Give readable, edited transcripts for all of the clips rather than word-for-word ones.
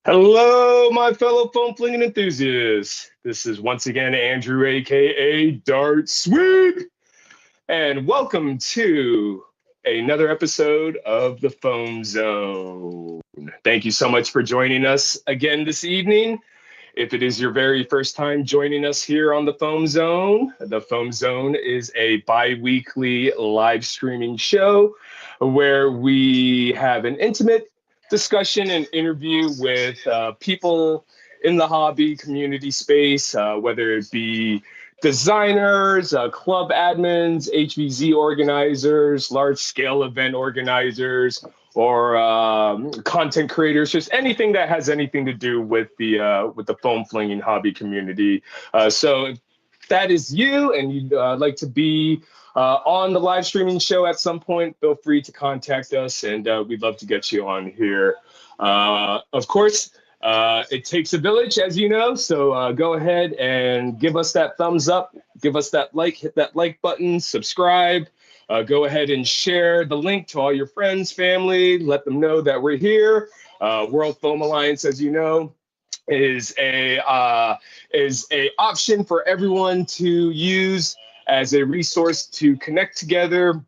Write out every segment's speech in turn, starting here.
Hello, my fellow foam flinging enthusiasts. This is once again Andrew, aka Dart Sweep, and welcome to another episode of the Foam Zone. Thank you so much for joining us again this evening. If it is your very first time joining us here on the Foam Zone is a bi-weekly live streaming show where we have an intimate discussion and interview with people in the hobby community space, whether it be designers, club admins, HVZ organizers, large scale event organizers, or content creators, just anything that has anything to do with the foam flinging hobby community. So if that is you and you'd like to be on the live streaming show at some point, feel free to contact us, and we'd love to get you on here. Of course, it takes a village, as you know, so go ahead and give us that thumbs up, give us that like, hit that like button, subscribe. Go ahead and share the link to all your friends, family. Let them know that we're here. World Foam Alliance, as you know, is a option for everyone to use as a resource to connect together,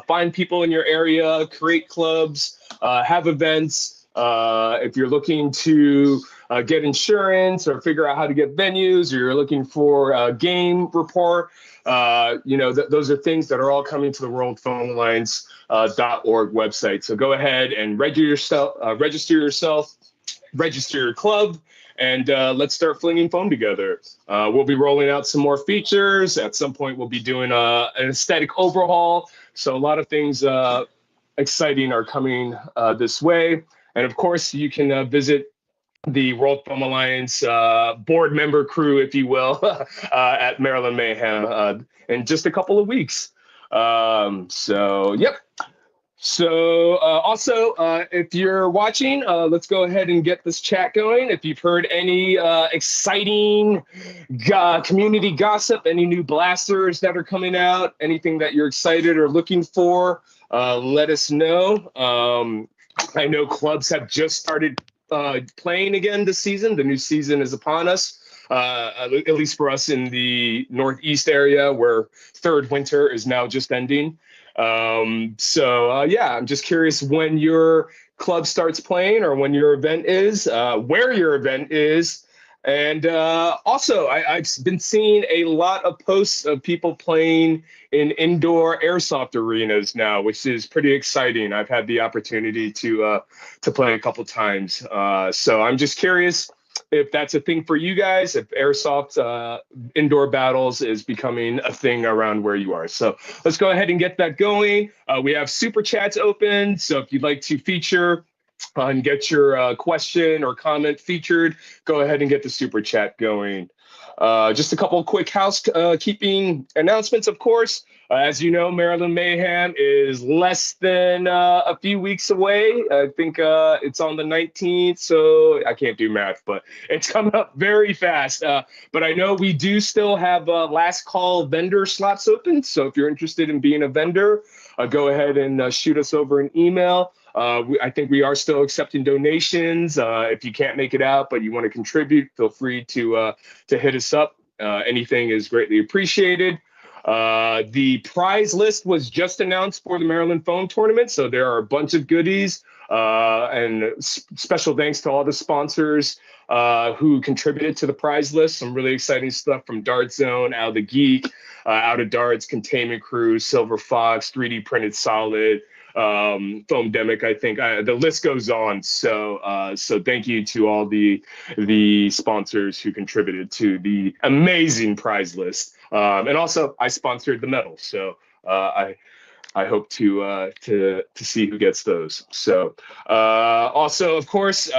find people in your area, create clubs, have events. If you're looking to get insurance or figure out how to get venues, or you're looking for a game report, those are things that are all coming to the World Foam Alliance .org website. So go ahead and register yourself, register your club, and let's start flinging foam together. We'll be rolling out some more features. At some point, we'll be doing an aesthetic overhaul. So a lot of things exciting are coming this way. And of course, you can visit the World Foam Alliance board member crew, if you will, at Maryland Mayhem in just a couple of weeks. Yep. So also, if you're watching, let's go ahead and get this chat going. If you've heard any exciting community gossip, any new blasters that are coming out, anything that you're excited or looking for, let us know. I know clubs have just started playing again this season. The new season is upon us, at least for us in the Northeast area, where third winter is now just ending. I'm just curious when your club starts playing, or when your event is, where your event is. And also, I've been seeing a lot of posts of people playing in indoor airsoft arenas now, which is pretty exciting. I've had the opportunity to play a couple times. So I'm just curious if that's a thing for you guys, if airsoft indoor battles is becoming a thing around where you are. So let's go ahead and get that going. We have super chats open. So if you'd like to feature and get your question or comment featured, go ahead and get the super chat going. Just a couple of quick housekeeping announcements, of course. As you know, Maryland Mayhem is less than a few weeks away. I think it's on the 19th, so I can't do math, but it's coming up very fast. But I know we do still have last call vendor slots open. So if you're interested in being a vendor, go ahead and shoot us over an email. I think we are still accepting donations. If you can't make it out, but you want to contribute, feel free to hit us up. Anything is greatly appreciated. The prize list was just announced for the Maryland Foam Tournament, so there are a bunch of goodies. And special thanks to all the sponsors who contributed to the prize list. Some really exciting stuff from Dart Zone, Al the Geek, Out of Darts, Containment Crew, Silver Fox, 3D Printed Solid, Foamdemic. I think the list goes on. So thank you to all the sponsors who contributed to the amazing prize list. And also, I sponsored the medal, so I hope to see who gets those. So also, of course,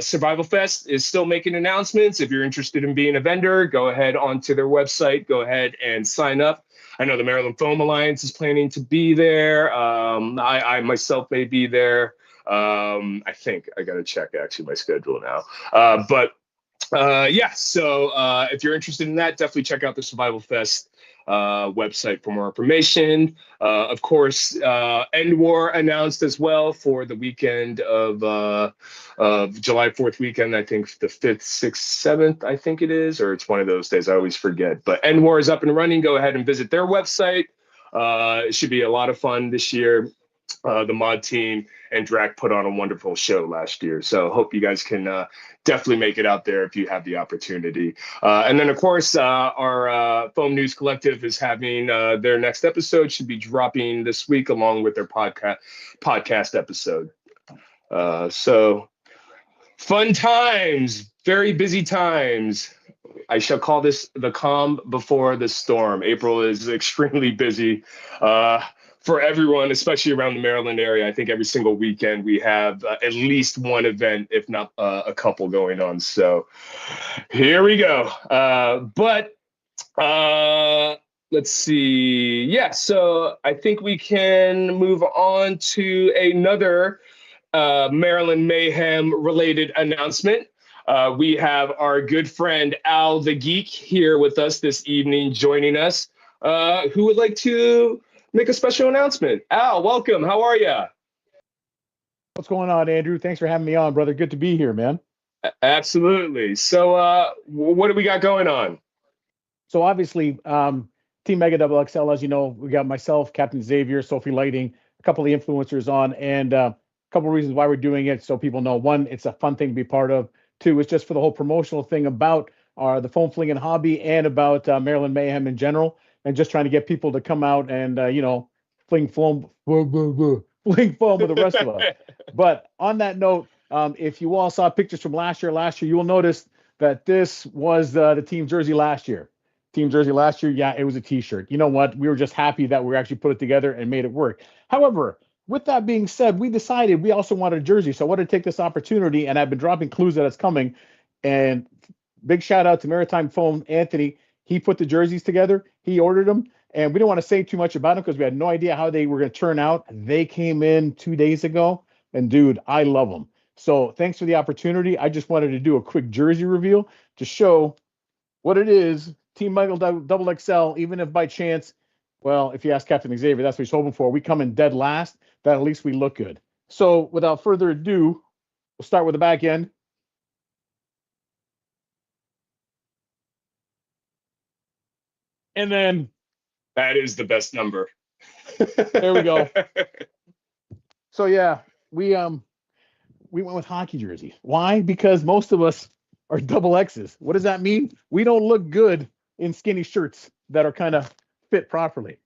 Survival Fest is still making announcements. If you're interested in being a vendor, go ahead onto their website. Go ahead and sign up. I know the Maryland Foam Alliance is planning to be there. I myself may be there. I think I got to check actually my schedule now. So if you're interested in that, definitely check out the Survival Fest website for more information. Of course, End War announced as well for the weekend of July 4th weekend. I think the 5th, 6th, 7th, I think it is, or it's one of those days. I always forget. But End War is up and running. Go ahead and visit their website. It should be a lot of fun this year. The mod team and Drac put on a wonderful show last year. So hope you guys can definitely make it out there if you have the opportunity. And then, of course, our Foam News Collective is having their next episode, should be dropping this week along with their podcast episode. So fun times, very busy times. I shall call this the calm before the storm. April is extremely busy for everyone, especially around the Maryland area. I think every single weekend we have at least one event, if not a couple going on. So here we go. Let's see. Yeah, so I think we can move on to another Maryland Mayhem related announcement. We have our good friend Al the Geek here with us this evening, joining us, who would like to make a special announcement. Al, welcome. How are you? What's going on, Andrew? Thanks for having me on, brother. Good to be here, man. Absolutely. So what do we got going on? So obviously, Team Mega Double XL, as you know, we got myself, Captain Xavier, Sophie Lighting, a couple of influencers on, and a couple of reasons why we're doing it so people know. One, it's a fun thing to be part of. Two, it's just for the whole promotional thing about the foam flinging hobby and about Maryland Mayhem in general, and just trying to get people to come out and fling foam with the rest of us. But on that note, if you all saw pictures from last year, you will notice that this was the team jersey last year. Team jersey last year, yeah, it was a t-shirt. You know what? We were just happy that we actually put it together and made it work. However, with that being said, we decided we also wanted a jersey. So I wanted to take this opportunity, and I've been dropping clues that it's coming. And big shout out to Maritime Foam, Anthony. He put the jerseys together. He ordered them. And we didn't want to say too much about them because we had no idea how they were going to turn out. They came in 2 days ago. And dude, I love them. So thanks for the opportunity. I just wanted to do a quick jersey reveal to show what it is. Team Michael Double XL, even if by chance, well, if you ask Captain Xavier, that's what he's hoping for. We come in dead last, that at least we look good. So without further ado, we'll start with the back end. And then that is the best number. There we go. So yeah, we went with hockey jerseys. Why? Because most of us are double X's. What does that mean? We don't look good in skinny shirts that are kind of fit properly.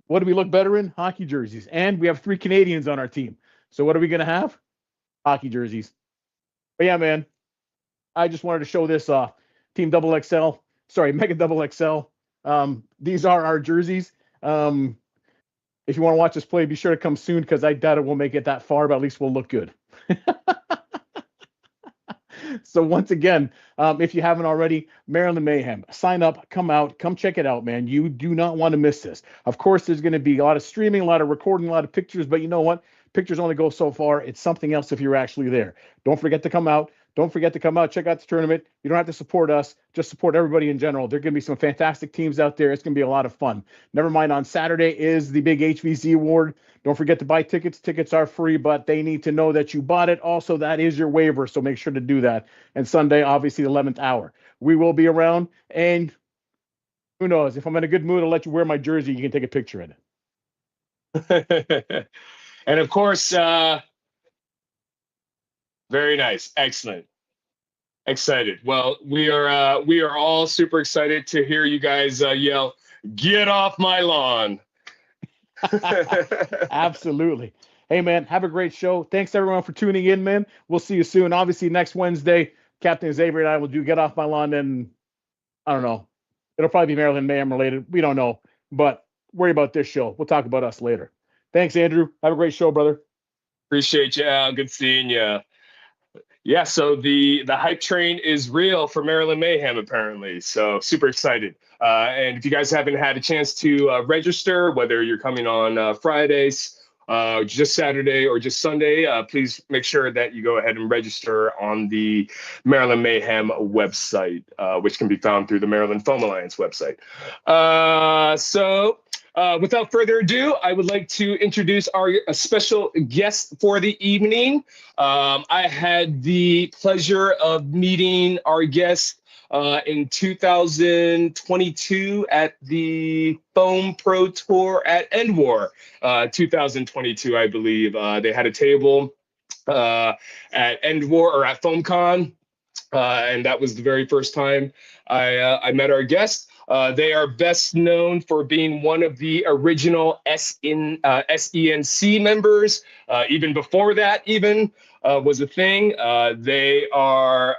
What do we look better in? Hockey jerseys. And we have 3 Canadians on our team. So what are we going to have? Hockey jerseys. But yeah, man, I just wanted to show this off. Team Double XL. Sorry, Mega Double XL. These are our jerseys. If you want to watch us play, be sure to come soon because I doubt it will make it that far, but at least we'll look good. So once again, if you haven't already, Maryland Mayhem, sign up, come out, come check it out, man. You do not want to miss this. Of course, there's going to be a lot of streaming, a lot of recording, a lot of pictures, but you know what? Pictures only go so far. It's something else if you're actually there. Don't forget to come out. Don't forget to come out, check out the tournament. You don't have to support us, just support everybody in general. There are going to be some fantastic teams out there. It's going to be a lot of fun. Never mind, on Saturday is the big HVZ award. Don't forget to buy tickets. Tickets are free, but they need to know that you bought it. Also, that is your waiver, so make sure to do that. And Sunday, obviously, the 11th hour. We will be around, and who knows? If I'm in a good mood, I'll let you wear my jersey. You can take a picture in it. And of course, very nice. Excellent. Excited. Well, we are all super excited to hear you guys yell, "Get off my lawn." Absolutely. Hey, man, have a great show. Thanks, everyone, for tuning in, man. We'll see you soon. Obviously, next Wednesday, Captain Xavier and I will do Get Off My Lawn, and I don't know. It'll probably be Maryland Mayhem related. We don't know. But worry about this show. We'll talk about us later. Thanks, Andrew. Have a great show, brother. Appreciate you, Al. Good seeing you. Yeah, so the hype train is real for Maryland Mayhem, apparently. So super excited. And if you guys haven't had a chance to register, whether you're coming on Fridays just Saturday or just Sunday, please make sure that you go ahead and register on the Maryland Mayhem website, which can be found through the Maryland Foam Alliance website. Without further ado, I would like to introduce our special guest for the evening. I had the pleasure of meeting our guest in 2022 at the Foam Pro Tour at Endwar, 2022, I believe. They had a table at Endwar or at FoamCon, and that was the very first time I met our guest. They are best known for being one of the original SENC members. Even before that, was a thing. They are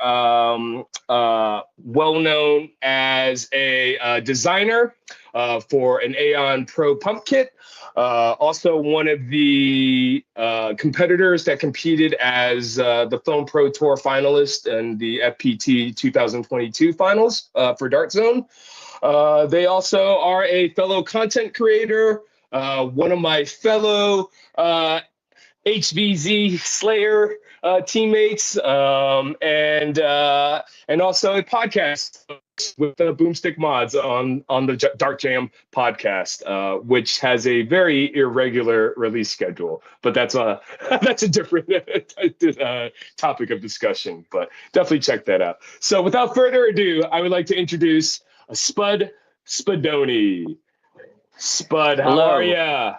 well known as a designer for an Aeon Pro pump kit. Also one of the competitors that competed as the Foam Pro Tour finalist and the FPT 2022 finals for Dart Zone. They also are a fellow content creator, one of my fellow HVZ Slayer teammates, and also a podcast with Boomstick Mods on the Dark Jam podcast, which has a very irregular release schedule. But that's a different topic of discussion. But definitely check that out. So without further ado, I would like to introduce Spudoni. Spud, how Hello. are ya?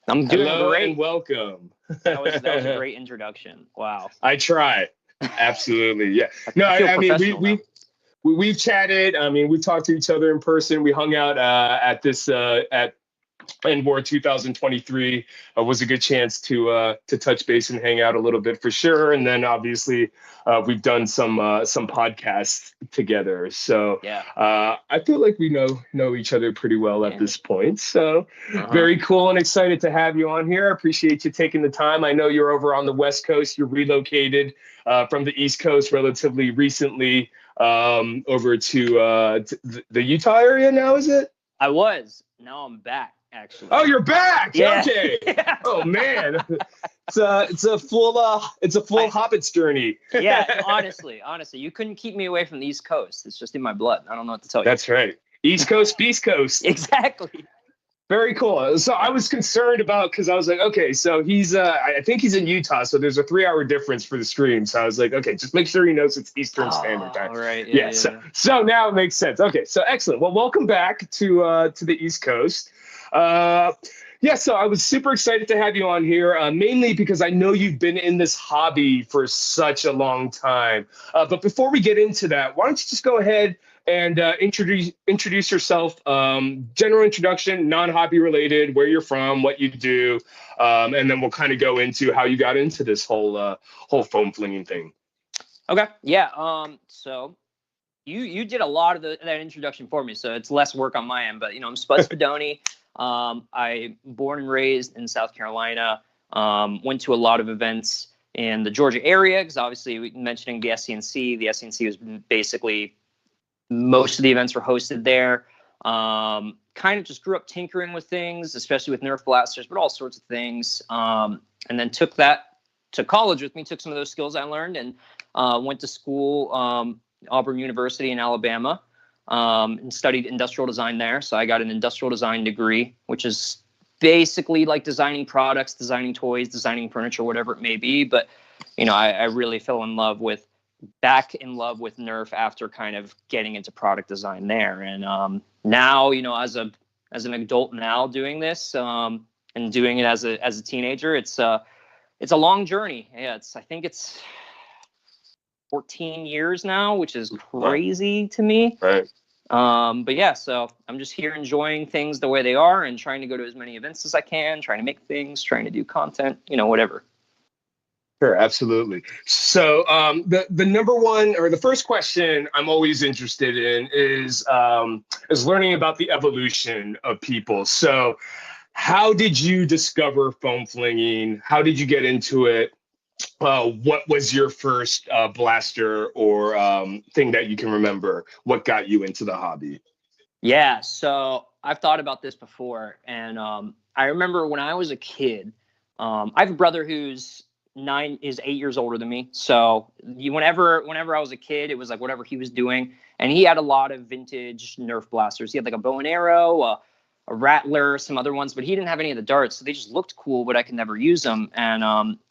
I'm doing great. And welcome. That was a great introduction. Wow. I try. Absolutely. Yeah. No, I mean, we've chatted. I mean, we've talked to each other in person. We hung out at Endwar 2023. Was a good chance to touch base and hang out a little bit for sure. And then obviously we've done some podcasts together. So yeah. I feel like we know each other pretty well at this point. So very cool and excited to have you on here. I appreciate you taking the time. I know you're over on the West Coast. You're relocated from the East Coast relatively recently over to the Utah area now, is it? I was. Now I'm back. Actually. Oh, you're back. Yeah. Okay. Yeah. Oh man, it's a full Hobbit's journey. Yeah. Honestly, you couldn't keep me away from the East Coast. It's just in my blood. I don't know what to tell you. That's right. East Coast, Beast Coast. Exactly. Very cool. So I was concerned about, because I was like, okay, so he's I think he's in Utah, so there's a 3-hour difference for the stream. So I was like, okay, just make sure he knows it's Eastern Standard Time. Right. Yeah. So now it makes sense. Okay. So excellent. Well, welcome back to the East Coast. So I was super excited to have you on here, mainly because I know you've been in this hobby for such a long time. But before we get into that, why don't you just go ahead and introduce yourself, general introduction, non-hobby related, where you're from, what you do, and then we'll kind of go into how you got into this whole foam flinging thing. Okay. Yeah. So you did a lot of that introduction for me, so it's less work on my end. But I'm Spud Spudoni. I born and raised in South Carolina. Went to a lot of events in the Georgia area because obviously mentioning the SCNC. The SCNC was basically most of the events were hosted there. Kind of just grew up tinkering with things, especially with Nerf blasters, but all sorts of things. And then took that to college with me. Took some of those skills I learned and went to school, Auburn University in Alabama. And studied industrial design there. So I got an industrial design degree, which is basically like designing products, designing toys, designing furniture, whatever it may be. But, I really fell in love with Nerf after kind of getting into product design there. And now, as an adult now doing this and doing it as a teenager, it's a long journey. Yeah, I think it's 14 years now, which is crazy to me. Right. But yeah, so I'm just here enjoying things the way they are and trying to go to as many events as I can, trying to make things, trying to do content, whatever. Sure, absolutely. So the number one or the first question I'm always interested in is learning about the evolution of people. So how did you discover foam flinging? How did you get into it? What was your first blaster or thing that you can remember? What got you into the hobby? Yeah, so I've thought about this before, and I remember when I was a kid. I have a brother who's 8 years older than me. So whenever I was a kid, it was like whatever he was doing, and he had a lot of vintage Nerf blasters. He had like a bow and arrow, a rattler, some other ones, but he didn't have any of the darts. So they just looked cool, but I could never use them. And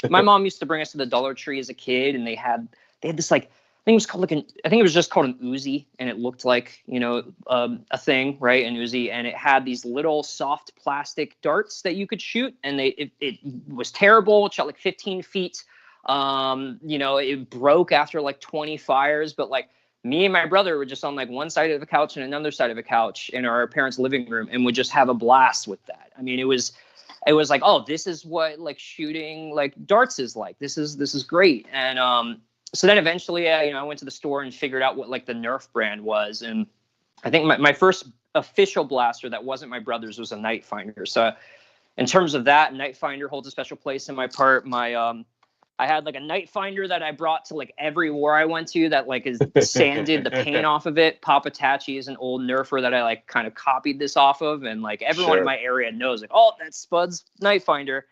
my mom used to bring us to the Dollar Tree as a kid, and they had this like. I think it was called I think it was just called an Uzi, and it looked like, a thing, right? An Uzi, and it had these little soft plastic darts that you could shoot, and it was terrible. It shot like 15 feet. It broke after like 20 fires, but like me and my brother were just on like one side of the couch and another side of a couch in our parents' living room, and would just have a blast with that. I mean, it was like, oh, this is what like shooting like darts is like. This is great. And so then eventually, I went to the store and figured out what like the Nerf brand was. And I think my first official blaster that wasn't my brother's was a Night Finder. So in terms of that, Night Finder holds a special place in my part. I had like a Night Finder that I brought to like every war I went to that like is sanded the paint off of it. Pop Attache is an old Nerfer that I like kind of copied this off of. And like everyone in my area knows like, oh, that's Spud's Night Finder.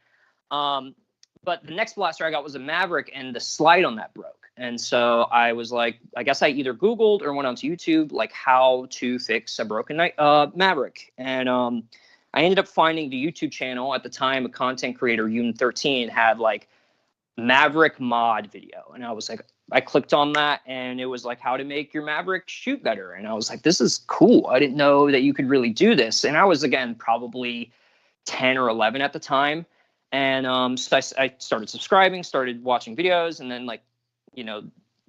But the next blaster I got was a Maverick, and the slide on that broke. And so I was like, I guess I either Googled or went onto YouTube, like how to fix a broken Maverick. And I ended up finding the YouTube channel at the time. A content creator, Yoon13, had like Maverick mod video. And I was like, I clicked on that, and it was like how to make your Maverick shoot better. And I was like, this is cool. I didn't know that you could really do this. And I was, again, probably 10 or 11 at the time. And so I started subscribing, started watching videos, and then like,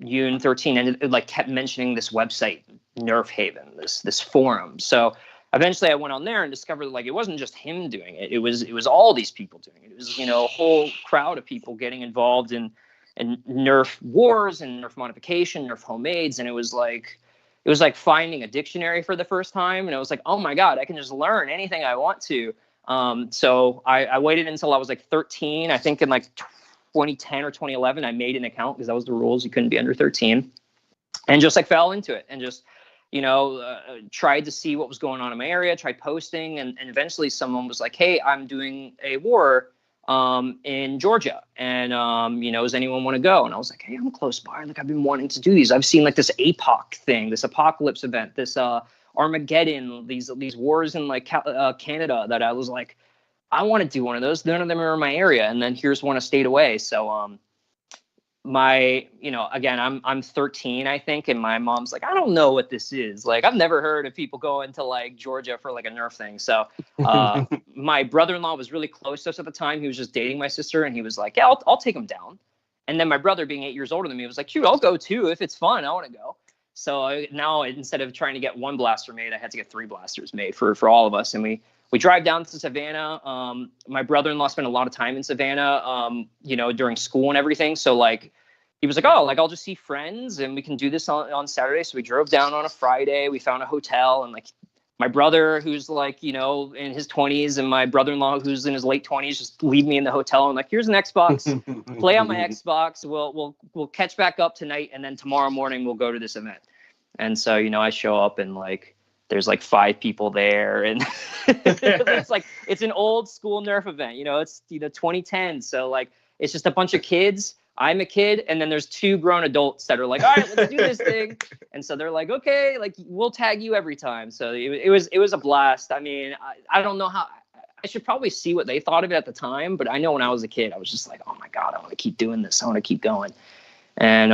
Yoon13 and like kept mentioning this website, Nerf Haven, this forum. So eventually I went on there and discovered like it wasn't just him doing it. It was all these people doing it. It was, a whole crowd of people getting involved in Nerf wars and Nerf modification, Nerf homemades. And it was like finding a dictionary for the first time. And it was like, oh my God, I can just learn anything I want to. So I waited until I was like 13, I think in like 2010 or 2011, I made an account because that was the rules. You couldn't be under 13, and just like fell into it and just, tried to see what was going on in my area, tried posting. And eventually someone was like, hey, I'm doing a war, in Georgia. And, does anyone want to go? And I was like, hey, I'm close by. Like, I've been wanting to do these. I've seen like this APOC thing, this apocalypse event, this, Armageddon, these wars in like Canada that I was like, I want to do one of those. None of them are in my area. And then here's one a state away. So again, I'm 13, I think. And my mom's like, I don't know what this is. Like, I've never heard of people going to like Georgia for like a Nerf thing. So my brother-in-law was really close to us at the time. He was just dating my sister. And he was like, yeah, I'll take him down. And then my brother, being 8 years older than me, was like, shoot, I'll go too. If it's fun, I want to go. So now instead of trying to get one blaster made, I had to get 3 blasters made for all of us. And we drive down to Savannah. My brother-in-law spent a lot of time in Savannah, during school and everything. So like, he was like, oh, like I'll just see friends and we can do this on Saturday. So we drove down on a Friday. We found a hotel, and like my brother, who's like, in his 20s, and my brother-in-law, who's in his late 20s, just leave me in the hotel. And like, here's an Xbox, play on my Xbox. We'll catch back up tonight, and then tomorrow morning we'll go to this event. And so, I show up, and like, there's like 5 people there, and it's an old school Nerf event. It's 2010, so like it's just a bunch of kids. I'm a kid, and then there's 2 grown adults that are like, all right, let's do this thing. And so they're like, okay, like we'll tag you every time. So it was a blast. I mean, I don't know how. I should probably see what they thought of it at the time, but I know when I was a kid, I was just like, oh my God, I want to keep doing this. I want to keep going. And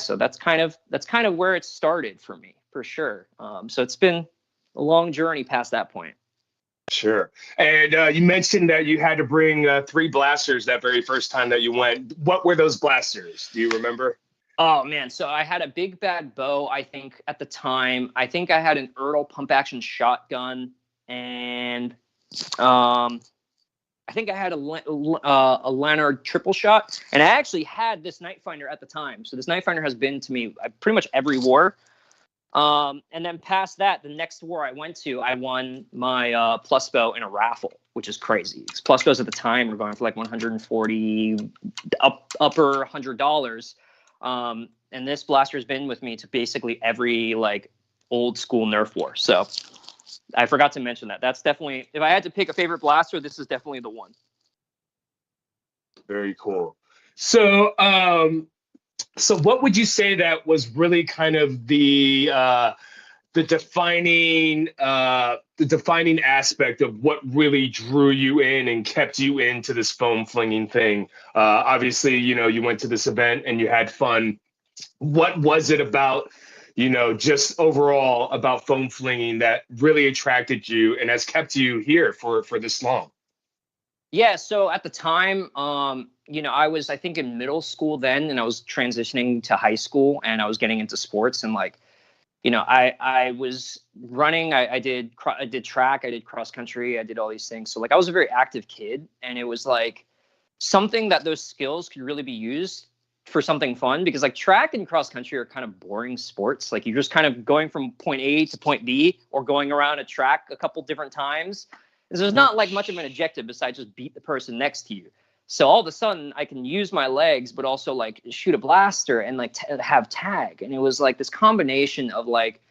so that's kind of where it started for me, for sure. So it's been a long journey past that point. Sure. And you mentioned that you had to bring 3 blasters that very first time that you went. What were those blasters? Do you remember? Oh man, so I had a big bad bow. I think at the time, I had an Ertl pump action shotgun, and I think I had a Leonard triple shot, and I actually had this Night Finder at the time. So this Night Finder has been to me pretty much every war. And then past that, the next war I went to, I won my plus bow in a raffle, which is crazy. Plus bows at the time were going for like $140, upper $100. And this blaster has been with me to basically every like old school Nerf war. So I forgot to mention that. That's definitely, if I had to pick a favorite blaster, this is definitely the one. Very cool. So, so what would you say that was really kind of the defining aspect of what really drew you in and kept you into this foam flinging thing? Obviously, you went to this event and you had fun. What was it about, just overall about foam flinging that really attracted you and has kept you here for this long? Yeah, so at the time, I was, I think, in middle school then, and I was transitioning to high school, and I was getting into sports, and like, I was running. I did track, I did cross country, I did all these things. So like, I was a very active kid, and it was like something that those skills could really be used for something fun, because like track and cross country are kind of boring sports. Like, you're just kind of going from point A to point B, or going around a track a couple different times. There's not like much of an objective besides just beat the person next to you. So all of a sudden I can use my legs, but also like shoot a blaster and like have tag. And it was like this combination of like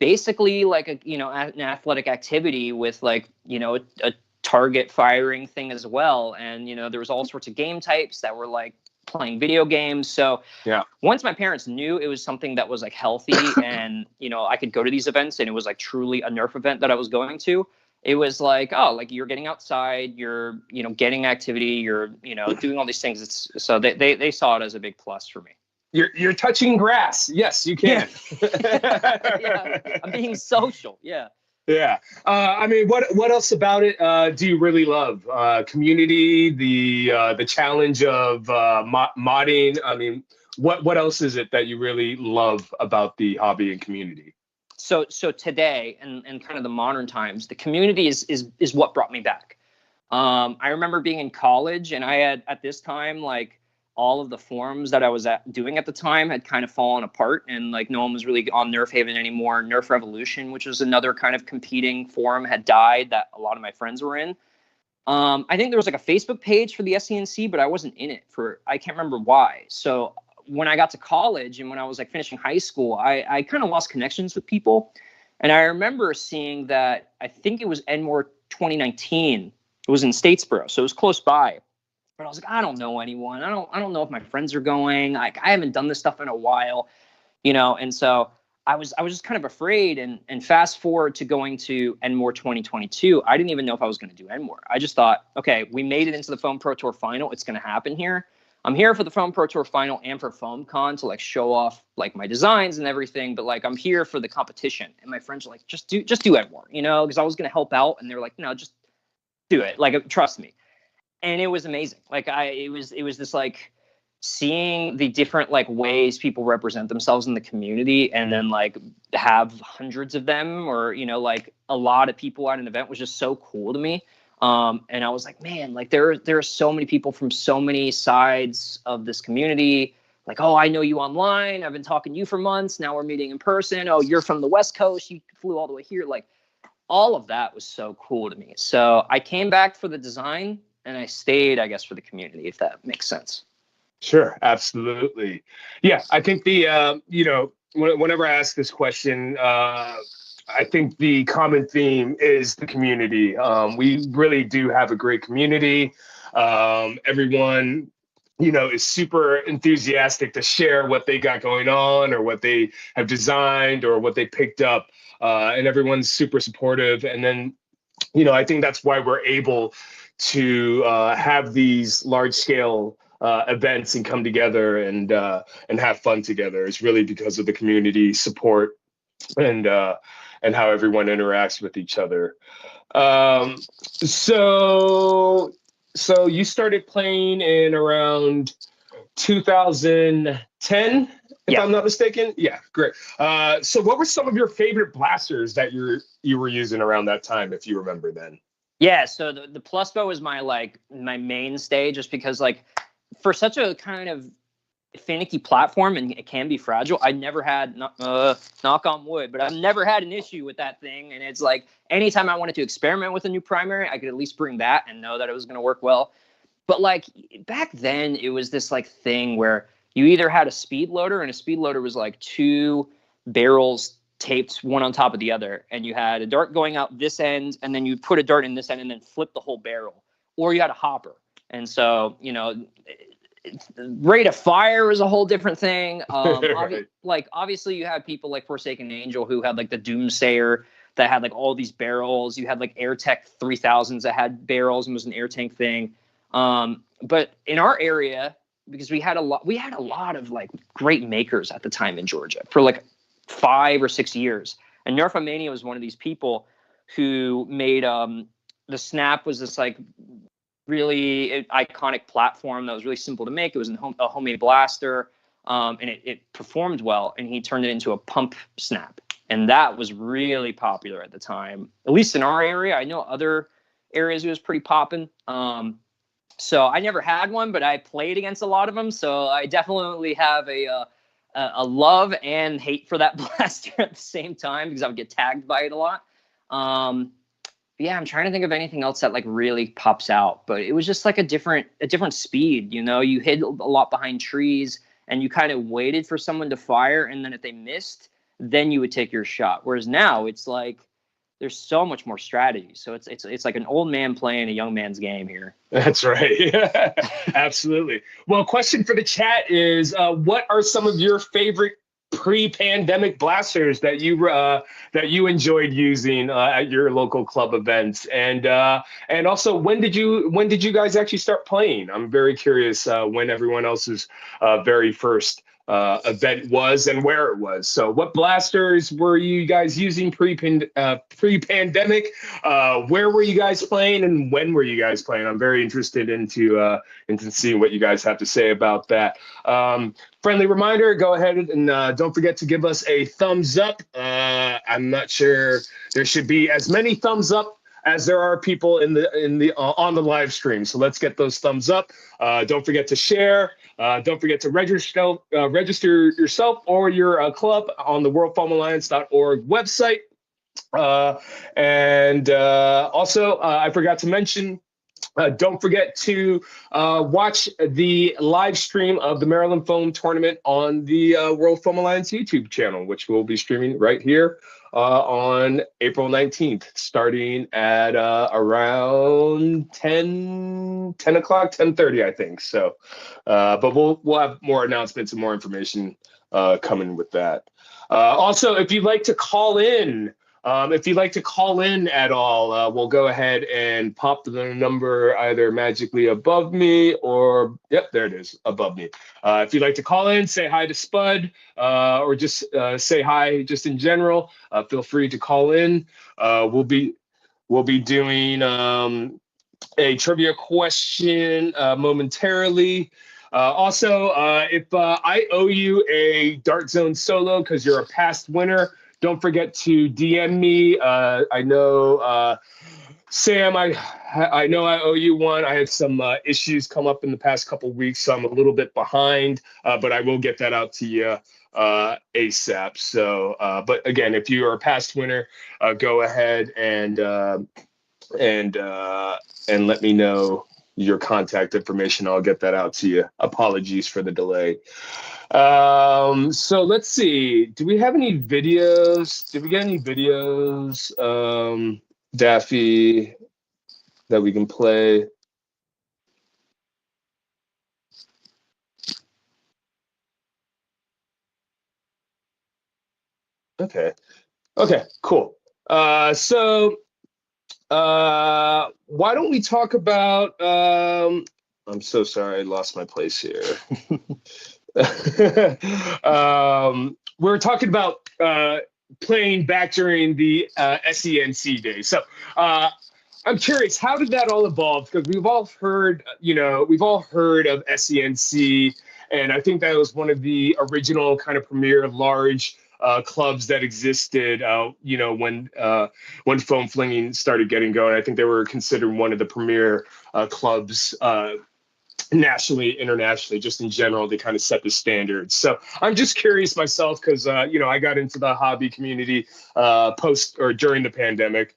basically like an athletic activity with like, a target firing thing as well. And, there was all sorts of game types that were like playing video games. So Yeah. Once my parents knew it was something that was like healthy and, I could go to these events and it was like truly a Nerf event that I was going to, it was like, oh, like you're getting outside, you're, getting activity, you're, doing all these things. So they saw it as a big plus for me. You're touching grass. Yes, you can. Yeah, I'm being social. Yeah. Yeah. I mean, what else about it do you really love? Community, the challenge of modding. I mean, what else is it that you really love about the hobby and community? So today and kind of the modern times, the community is what brought me back. I remember being in college, and I had at this time like all of the forums that I was doing at the time had kind of fallen apart, and like no one was really on Nerf Haven anymore. Nerf Revolution, which was another kind of competing forum, had died that a lot of my friends were in. I think there was like a Facebook page for the SCNC, but I wasn't in it I can't remember why. So when I got to college and when I was like finishing high school, I kind of lost connections with people. And I remember seeing that, I think it was NMOR 2019. It was in Statesboro, so it was close by. But I was like, I don't know anyone. I don't know if my friends are going. Like, I haven't done this stuff in a while, And so I was just kind of afraid. And fast forward to going to NMOR 2022, I didn't even know if I was going to do NMOR. I just thought, okay, we made it into the Foam Pro Tour final. It's going to happen here. I'm here for the Foam Pro Tour final and for FoamCon to like show off like my designs and everything, but like I'm here for the competition. And my friends are like, just do NMOR, because I was gonna help out, and they're like, no, just do it. Like, trust me. And it was amazing. Like it was this like seeing the different like ways people represent themselves in the community, and then like have hundreds of them, or like a lot of people at an event, was just so cool to me. And I was like, man, like there are so many people from so many sides of this community. Like, oh, I know you online. I've been talking to you for months. Now we're meeting in person. Oh, you're from the West Coast. You flew all the way here. Like, all of that was so cool to me. So I came back for the design, and I stayed, I guess, for the community, if that makes sense. Sure, absolutely. Yeah, I think whenever I ask this question, I think the common theme is the community. We really do have a great community. Everyone, is super enthusiastic to share what they got going on, or what they have designed, or what they picked up. And everyone's super supportive. And then, I think that's why we're able to have these large scale events and come together and have fun together. It's really because of the community support and how everyone interacts with each other. So you started playing in around 2010, if I'm not mistaken. Yeah, great. So what were some of your favorite blasters that you were using around that time, if you remember then? Yeah, so the Plus Bow is my mainstay, just because like for such a kind of finicky platform, and it can be fragile, I never had, knock on wood, but I've never had an issue with that thing. And it's like anytime I wanted to experiment with a new primary, I could at least bring that and know that it was going to work well. But like back then, it was this like thing where you either had a speed loader, and a speed loader was like 2 barrels taped one on top of the other, and you had a dart going out this end, and then you put a dart in this end, and then flip the whole barrel, or you had a hopper. And so, rate of fire is a whole different thing. Right. Obviously, you had people like Forsaken Angel who had like the Doomsayer that had like all these barrels. You had like AirTech 3000s that had barrels and was an air tank thing. But in our area, because we had a lot of like great makers at the time in Georgia for like 5 or 6 years. And Nerfomania was one of these people who made the Snap was this like really iconic platform that was really simple to make. It was a homemade blaster, and it performed well. And he turned it into a pump Snap, and that was really popular at the time, at least in our area. I know other areas it was pretty popping. So I never had one, but I played against a lot of them. So I definitely have a love and hate for that blaster at the same time, because I would get tagged by it a lot. Yeah, I'm trying to think of anything else that like really pops out, but it was just like a different speed. You hid a lot behind trees, and you kind of waited for someone to fire, and then if they missed, then you would take your shot. Whereas now it's like there's so much more strategy. So it's like an old man playing a young man's game here. That's right. Yeah, absolutely. Well, question for the chat is, what are some of your favorite pre-pandemic blasters that you enjoyed using at your local club events, and also when did you guys actually start playing? I'm very curious when everyone else's very first event was and where it was. So what blasters were you guys using pre-pandemic? Where were you guys playing, and when were you guys playing? I'm very interested into seeing what you guys have to say about that. Friendly reminder, go ahead and don't forget to give us a thumbs up. I'm not sure there should be as many thumbs up as there are people in the on the live stream. So let's get those thumbs up. Don't forget to share. Don't forget to register yourself or your club on the worldfoamalliance.org website. Also, I forgot to mention, don't forget to watch the live stream of the Maryland Foam Tournament on the World Foam Alliance YouTube channel, which we'll be streaming right here on April 19th, starting at around 10 o'clock, 10:30, I think. So, but we'll have more announcements and more information coming with that. Also, if you'd like to call in, at all, we'll go ahead and pop the number either magically above me or, yep, there it is, above me. If you'd like to call in, say hi to Spud, or just say hi just in general, feel free to call in. We'll be doing a trivia question momentarily. Also, if I owe you a Dart Zone solo because you're a past winner, don't forget to DM me. I know, Sam, I know I owe you one. I had some issues come up in the past couple weeks, so I'm a little bit behind, but I will get that out to you ASAP. So, but again, if you are a past winner, go ahead and let me know your contact information. I'll get that out to you. Apologies for the delay. So let's see. Do we have any videos? Did we get any videos, Daffy, that we can play? Okay, cool. So why don't we talk about, I'm so sorry, I lost my place here. We're talking about playing back during the SENC days. So I'm curious, how did that all evolve? Because we've all heard of SENC, and I think that was one of the original kind of premier large clubs that existed, when foam flinging started getting going. I think they were considered one of the premier clubs nationally, internationally, just in general. They kind of set the standards. So I'm just curious myself, because I got into the hobby community post or during the pandemic.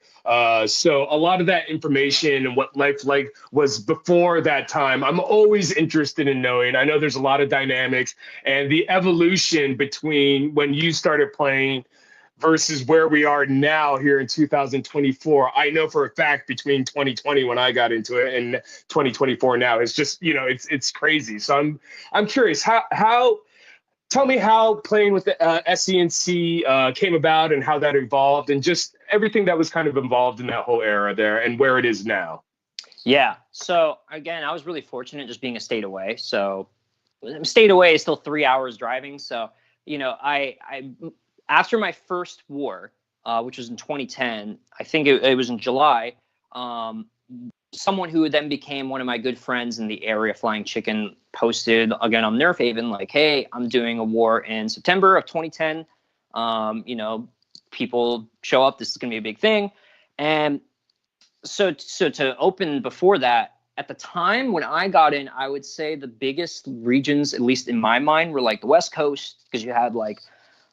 So a lot of that information and what life like was before that time, I'm always interested in knowing. I know there's a lot of dynamics and the evolution between when you started playing versus where we are now here in 2024. I know for a fact between 2020 when I got into it and 2024 now, it's just, it's crazy. So I'm curious how tell me how playing with the SCNC came about and how that evolved and just everything that was kind of involved in that whole era there and where it is now. Yeah. So again, I was really fortunate just being a state away. So state away is still 3 hours driving. So, I after my first war, which was in 2010, I think it was in July, someone who then became one of my good friends in the area, Flying Chicken, posted again on Nerf Haven, like, hey, I'm doing a war in September of 2010. People show up. This is going to be a big thing. And so to open before that, at the time when I got in, I would say the biggest regions, at least in my mind, were like the West Coast, because you had like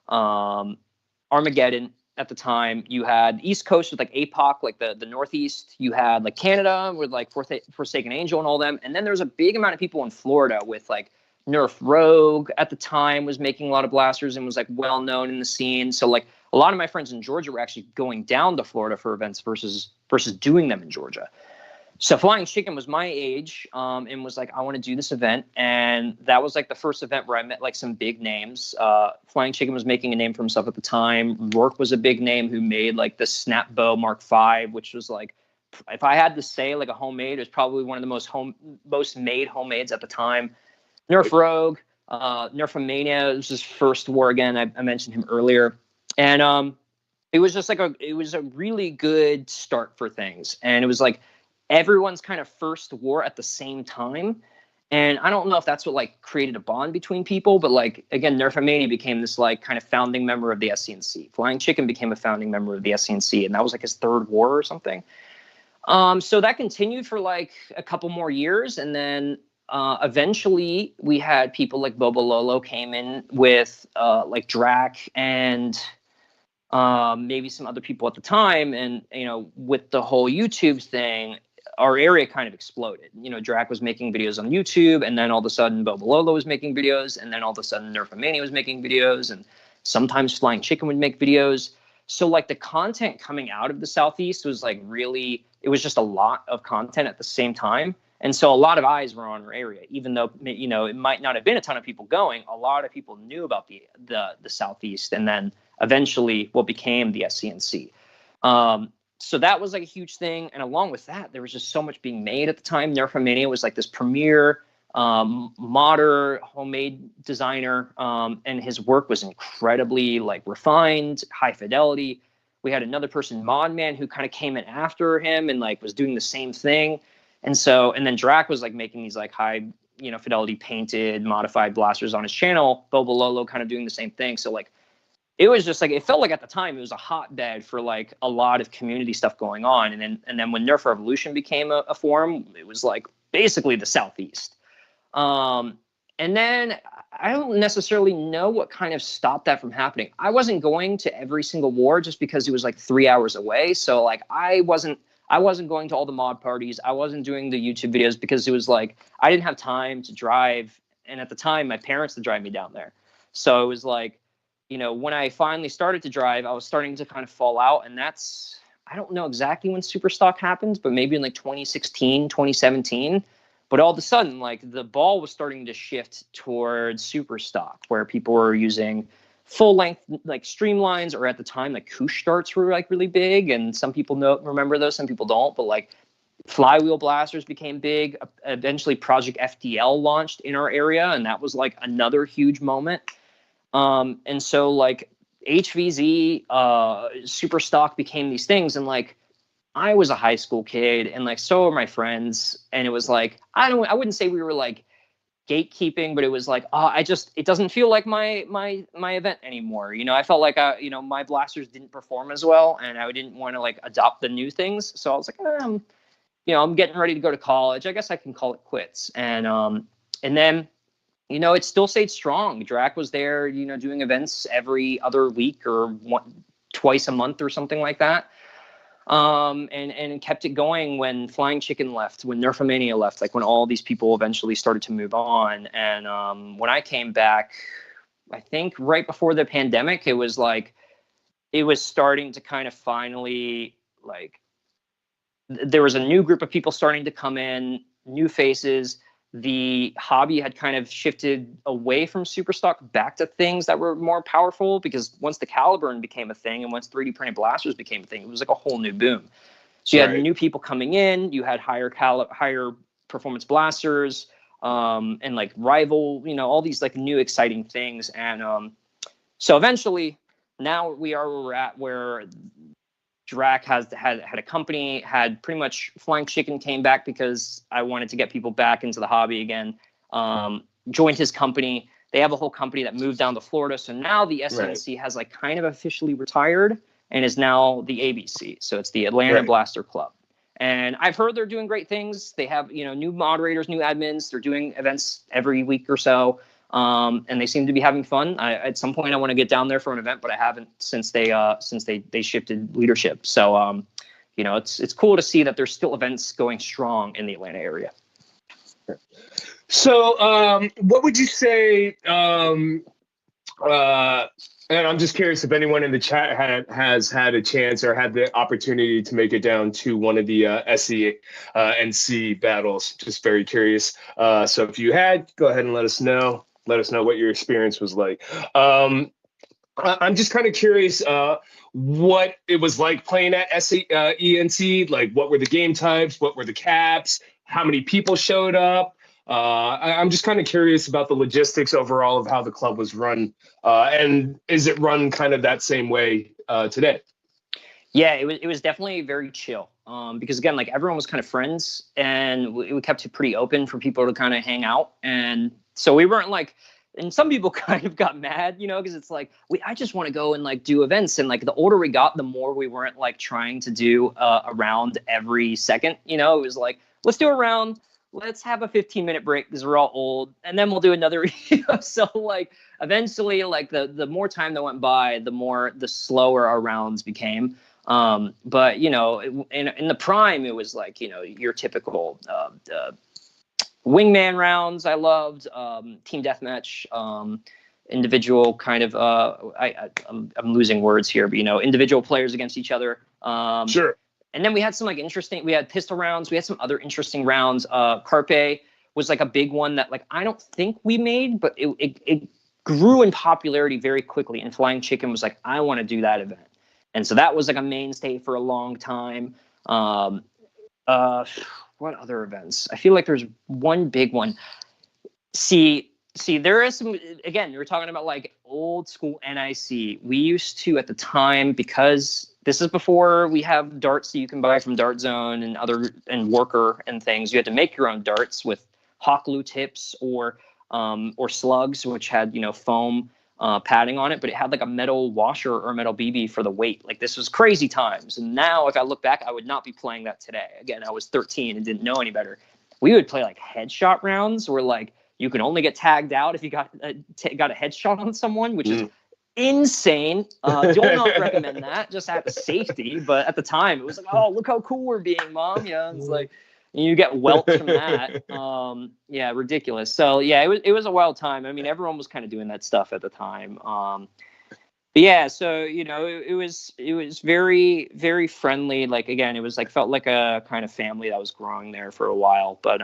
Armageddon at the time. You had East Coast with like APOC, like the Northeast. You had like Canada with like Forsaken Angel and all them. And then there's a big amount of people in Florida with like Nerf Rogue at the time was making a lot of blasters and was like well known in the scene. So like a lot of my friends in Georgia were actually going down to Florida for events versus doing them in Georgia. So Flying Chicken was my age, and was like, I want to do this event. And that was like the first event where I met like some big names. Flying Chicken was making a name for himself at the time. Rourke was a big name who made like the Snap Bow Mark V, which was like, if I had to say like a homemade, it was probably one of the most made homemades at the time. Nerf Rogue, Nerfomania was his first war again. I mentioned him earlier. And it was just like it was a really good start for things. And it was like, everyone's kind of first war at the same time. And I don't know if that's what like created a bond between people, but like, again, Nerfomania became this like kind of founding member of the SCNC. Flying Chicken became a founding member of the SCNC, and that was like his third war or something. So that continued for like a couple more years. And then eventually we had people like Bobo Lolo came in with like Drac and maybe some other people at the time. And, with the whole YouTube thing, our area kind of exploded. Drac was making videos on YouTube, and then all of a sudden Bobo Lolo was making videos, and then all of a sudden Nerfomania was making videos, and sometimes Flying Chicken would make videos. So like the content coming out of the Southeast was like really, it was just a lot of content at the same time. And so a lot of eyes were on our area, even though, it might not have been a ton of people going. A lot of people knew about the Southeast, and then eventually what became the SCNC. So that was like a huge thing. And along with that, there was just so much being made at the time. Nerfomania was like this premier modder homemade designer, and his work was incredibly like refined, high fidelity. We had another person, Modman, who kind of came in after him and like was doing the same thing. And then Drac was like making these like high, fidelity painted, modified blasters on his channel. Bobo Lolo kind of doing the same thing. So like, it was just like, it felt like at the time it was a hotbed for like a lot of community stuff going on. And then when Nerf Revolution became a forum, it was like basically the Southeast. And then I don't necessarily know what kind of stopped that from happening. I wasn't going to every single war just because it was like 3 hours away. So like I wasn't going to all the mod parties. I wasn't doing the YouTube videos because it was like I didn't have time to drive. And at the time, my parents would drive me down there. So it was like, when I finally started to drive, I was starting to kind of fall out. And I don't know exactly when Superstock happened, but maybe in like 2016, 2017. But all of a sudden, like the ball was starting to shift towards Superstock, where people were using full length, like streamlines, or at the time, like Koosh darts were like really big. And some people remember those, some people don't. But like flywheel blasters became big. Eventually, Project FDL launched in our area, and that was like another huge moment. And so like HVZ, Superstock became these things. And like, I was a high school kid, and like, so were my friends. And it was like, I wouldn't say we were like gatekeeping, but it was like, it doesn't feel like my event anymore. I felt like, my blasters didn't perform as well, and I didn't want to like adopt the new things. So I was like, I'm getting ready to go to college. I guess I can call it quits. And then, it still stayed strong. Drac was there, doing events every other week or twice a month or something like that. And kept it going when Flying Chicken left, when Nerfomania left, like when all these people eventually started to move on. And when I came back, I think right before the pandemic, it was like it was starting to kind of finally, like, there was a new group of people starting to come in, new faces. The hobby had kind of shifted away from Superstock back to things that were more powerful, because once the Caliburn became a thing and once 3D printed blasters became a thing, it was like a whole new boom. So you had new people coming in, you had higher performance blasters, and like rival, all these like new exciting things. And so eventually now we are where we're at, where Drac had a company, had pretty much Flying Chicken came back because I wanted to get people back into the hobby again. Joined his company. They have a whole company that moved down to Florida. So now the SNC has like kind of officially retired and is now the ABC. So it's the Atlanta Blaster Club. And I've heard they're doing great things. They have, new moderators, new admins. They're doing events every week or so. And they seem to be having fun. At some point I want to get down there for an event, but I haven't since they shifted leadership. So, it's cool to see that there's still events going strong in the Atlanta area. So, what would you say, and I'm just curious if anyone in the chat has had a chance or had the opportunity to make it down to one of the SE&C battles. Just very curious. So if you had, go ahead and let us know. Let us know what your experience was like. I'm just kind of curious what it was like playing at SE&C. Like, what were the game types? What were the caps? How many people showed up? I'm just kind of curious about the logistics overall of how the club was run, and is it run kind of that same way today? Yeah, it was definitely very chill, because again, like, everyone was kind of friends, and we kept it pretty open for people to kind of hang out, and so we weren't like. And some people kind of got mad, because it's like, I just want to go and like do events, and like the older we got, the more we weren't like trying to do a round every second. It was like, let's do a round. Let's have a 15-minute break because we're all old, and then we'll do another. So like eventually, like the more time that went by, the slower our rounds became. But in the prime, it was like your typical wingman rounds. I loved team deathmatch, individual kind of. I'm losing words here, but individual players against each other. Sure. And then we had some like we had pistol rounds. We had some other interesting rounds. Carpe was like a big one that like I don't think we made, but it grew in popularity very quickly. And Flying Chicken was like, I want to do that event. And so that was like a mainstay for a long time. What other events? I feel like there's one big one. See, there is some, again, you were talking about like old school NIC. We used to, at the time, because this is before we have darts that you can buy from Dart Zone and Worker and things. You had to make your own darts with hawk glue tips or slugs, which had foam padding on it, but it had like a metal washer or a metal BB for the weight. Like, this was crazy times. And now, if I look back, I would not be playing that today. Again, I was 13 and didn't know any better. We would play like headshot rounds where like you could only get tagged out if you got a headshot on someone, which is insane. Do not recommend that, just out of safety. But at the time, it was like, oh, look how cool we're being, Mom. It's like you get welts from that. Yeah, ridiculous. So yeah, it was a wild time. I mean, everyone was kind of doing that stuff at the time. But yeah, so it was very, very friendly. Like, again, it was like felt like a kind of family that was growing there for a while. But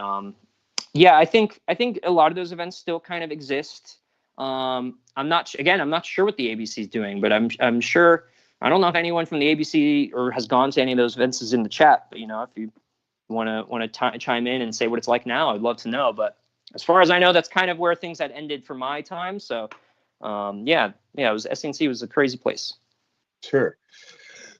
yeah, I think a lot of those events still kind of exist. I'm not sure what the ABC is doing, but I'm sure. I don't know if anyone from the ABC or has gone to any of those events is in the chat. But if you want to chime in and say what it's like now, I'd love to know. But as far as I know, that's kind of where things had ended for my time. So it was SNC was a crazy place. Sure.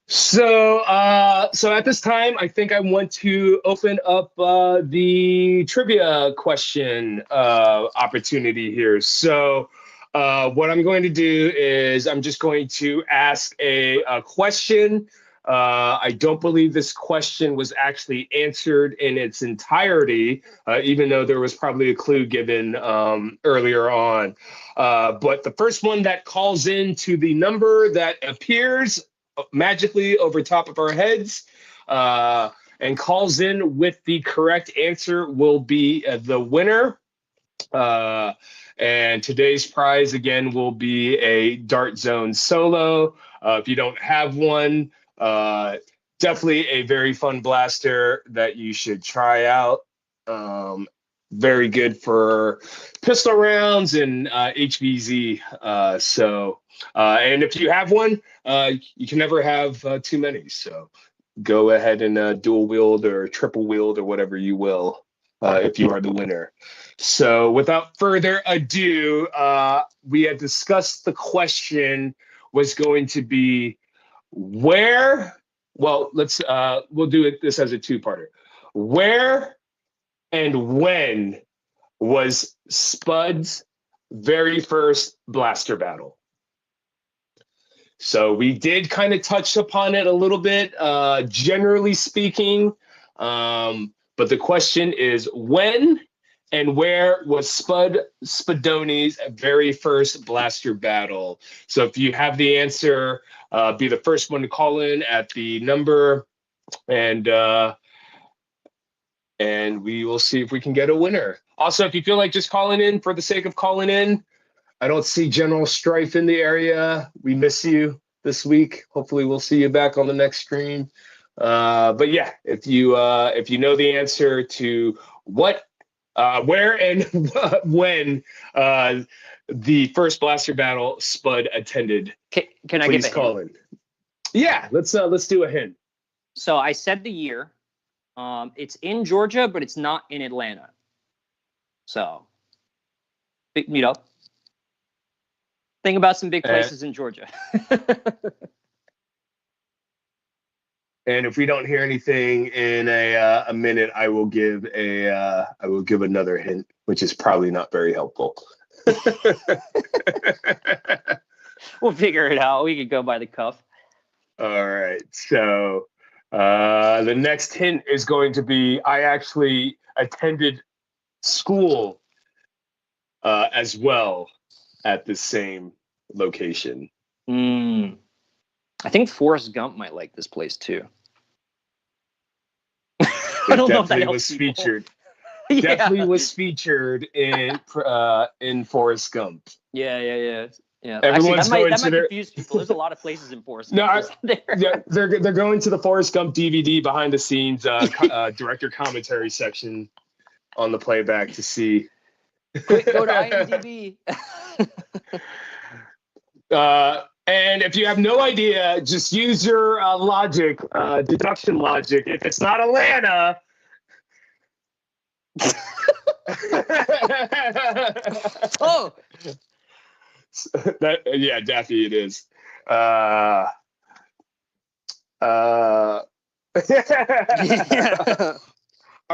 So at this time, I think I want to open up the trivia question opportunity here. So what I'm going to do is I'm just going to ask a question. I don't believe this question was actually answered in its entirety, even though there was probably a clue given earlier on. But the first one that calls in to the number that appears magically over top of our heads and calls in with the correct answer will be the winner. And today's prize, again, will be a Dart Zone Solo. If you don't have one, definitely a very fun blaster that you should try out. Very good for pistol rounds and HVZ. And if you have one, you can never have too many. So go ahead and dual wield or triple wield or whatever you will if you are the winner. So without further ado, we had discussed the question was going to be where. Well, we'll do this as a two-parter. Where and when was Spud's very first blaster battle? So we did kind of touch upon it a little bit, generally speaking. But the question is when and where was Spudoni's very first blaster battle? So if you have the answer, be the first one to call in at the number, and we will see if we can get a winner. Also, if you feel like just calling in for the sake of calling in, I don't see General Strife in the area. We miss you this week. Hopefully we'll see you back on the next stream. But yeah, if you know the answer to what, where, and when the first blaster battle Spud attended, can I give a call hint? in. Yeah, let's do a hint. So I said the year. It's in Georgia, but it's not in Atlanta. So, big meetup. Think about some big places in Georgia. And if we don't hear anything in a minute, I will give another hint, which is probably not very helpful. We'll figure it out. We could go by the cuff. All right. So the next hint is going to be I actually attended school as well at the same location. I think Forrest Gump might like this place too. I don't know if that was people. Featured. Yeah. Definitely was featured in Forrest Gump. Yeah. Everyone's Actually, going that to might their... confuse people. There's a lot of places in Forrest Gump. Yeah, they're going to the Forrest Gump DVD behind the scenes director commentary section on the playback to see. Quick, go to IMDb. And if you have no idea, just use your logic, deduction logic. If it's not Atlanta. Oh. Yeah, Daffy, it is. Our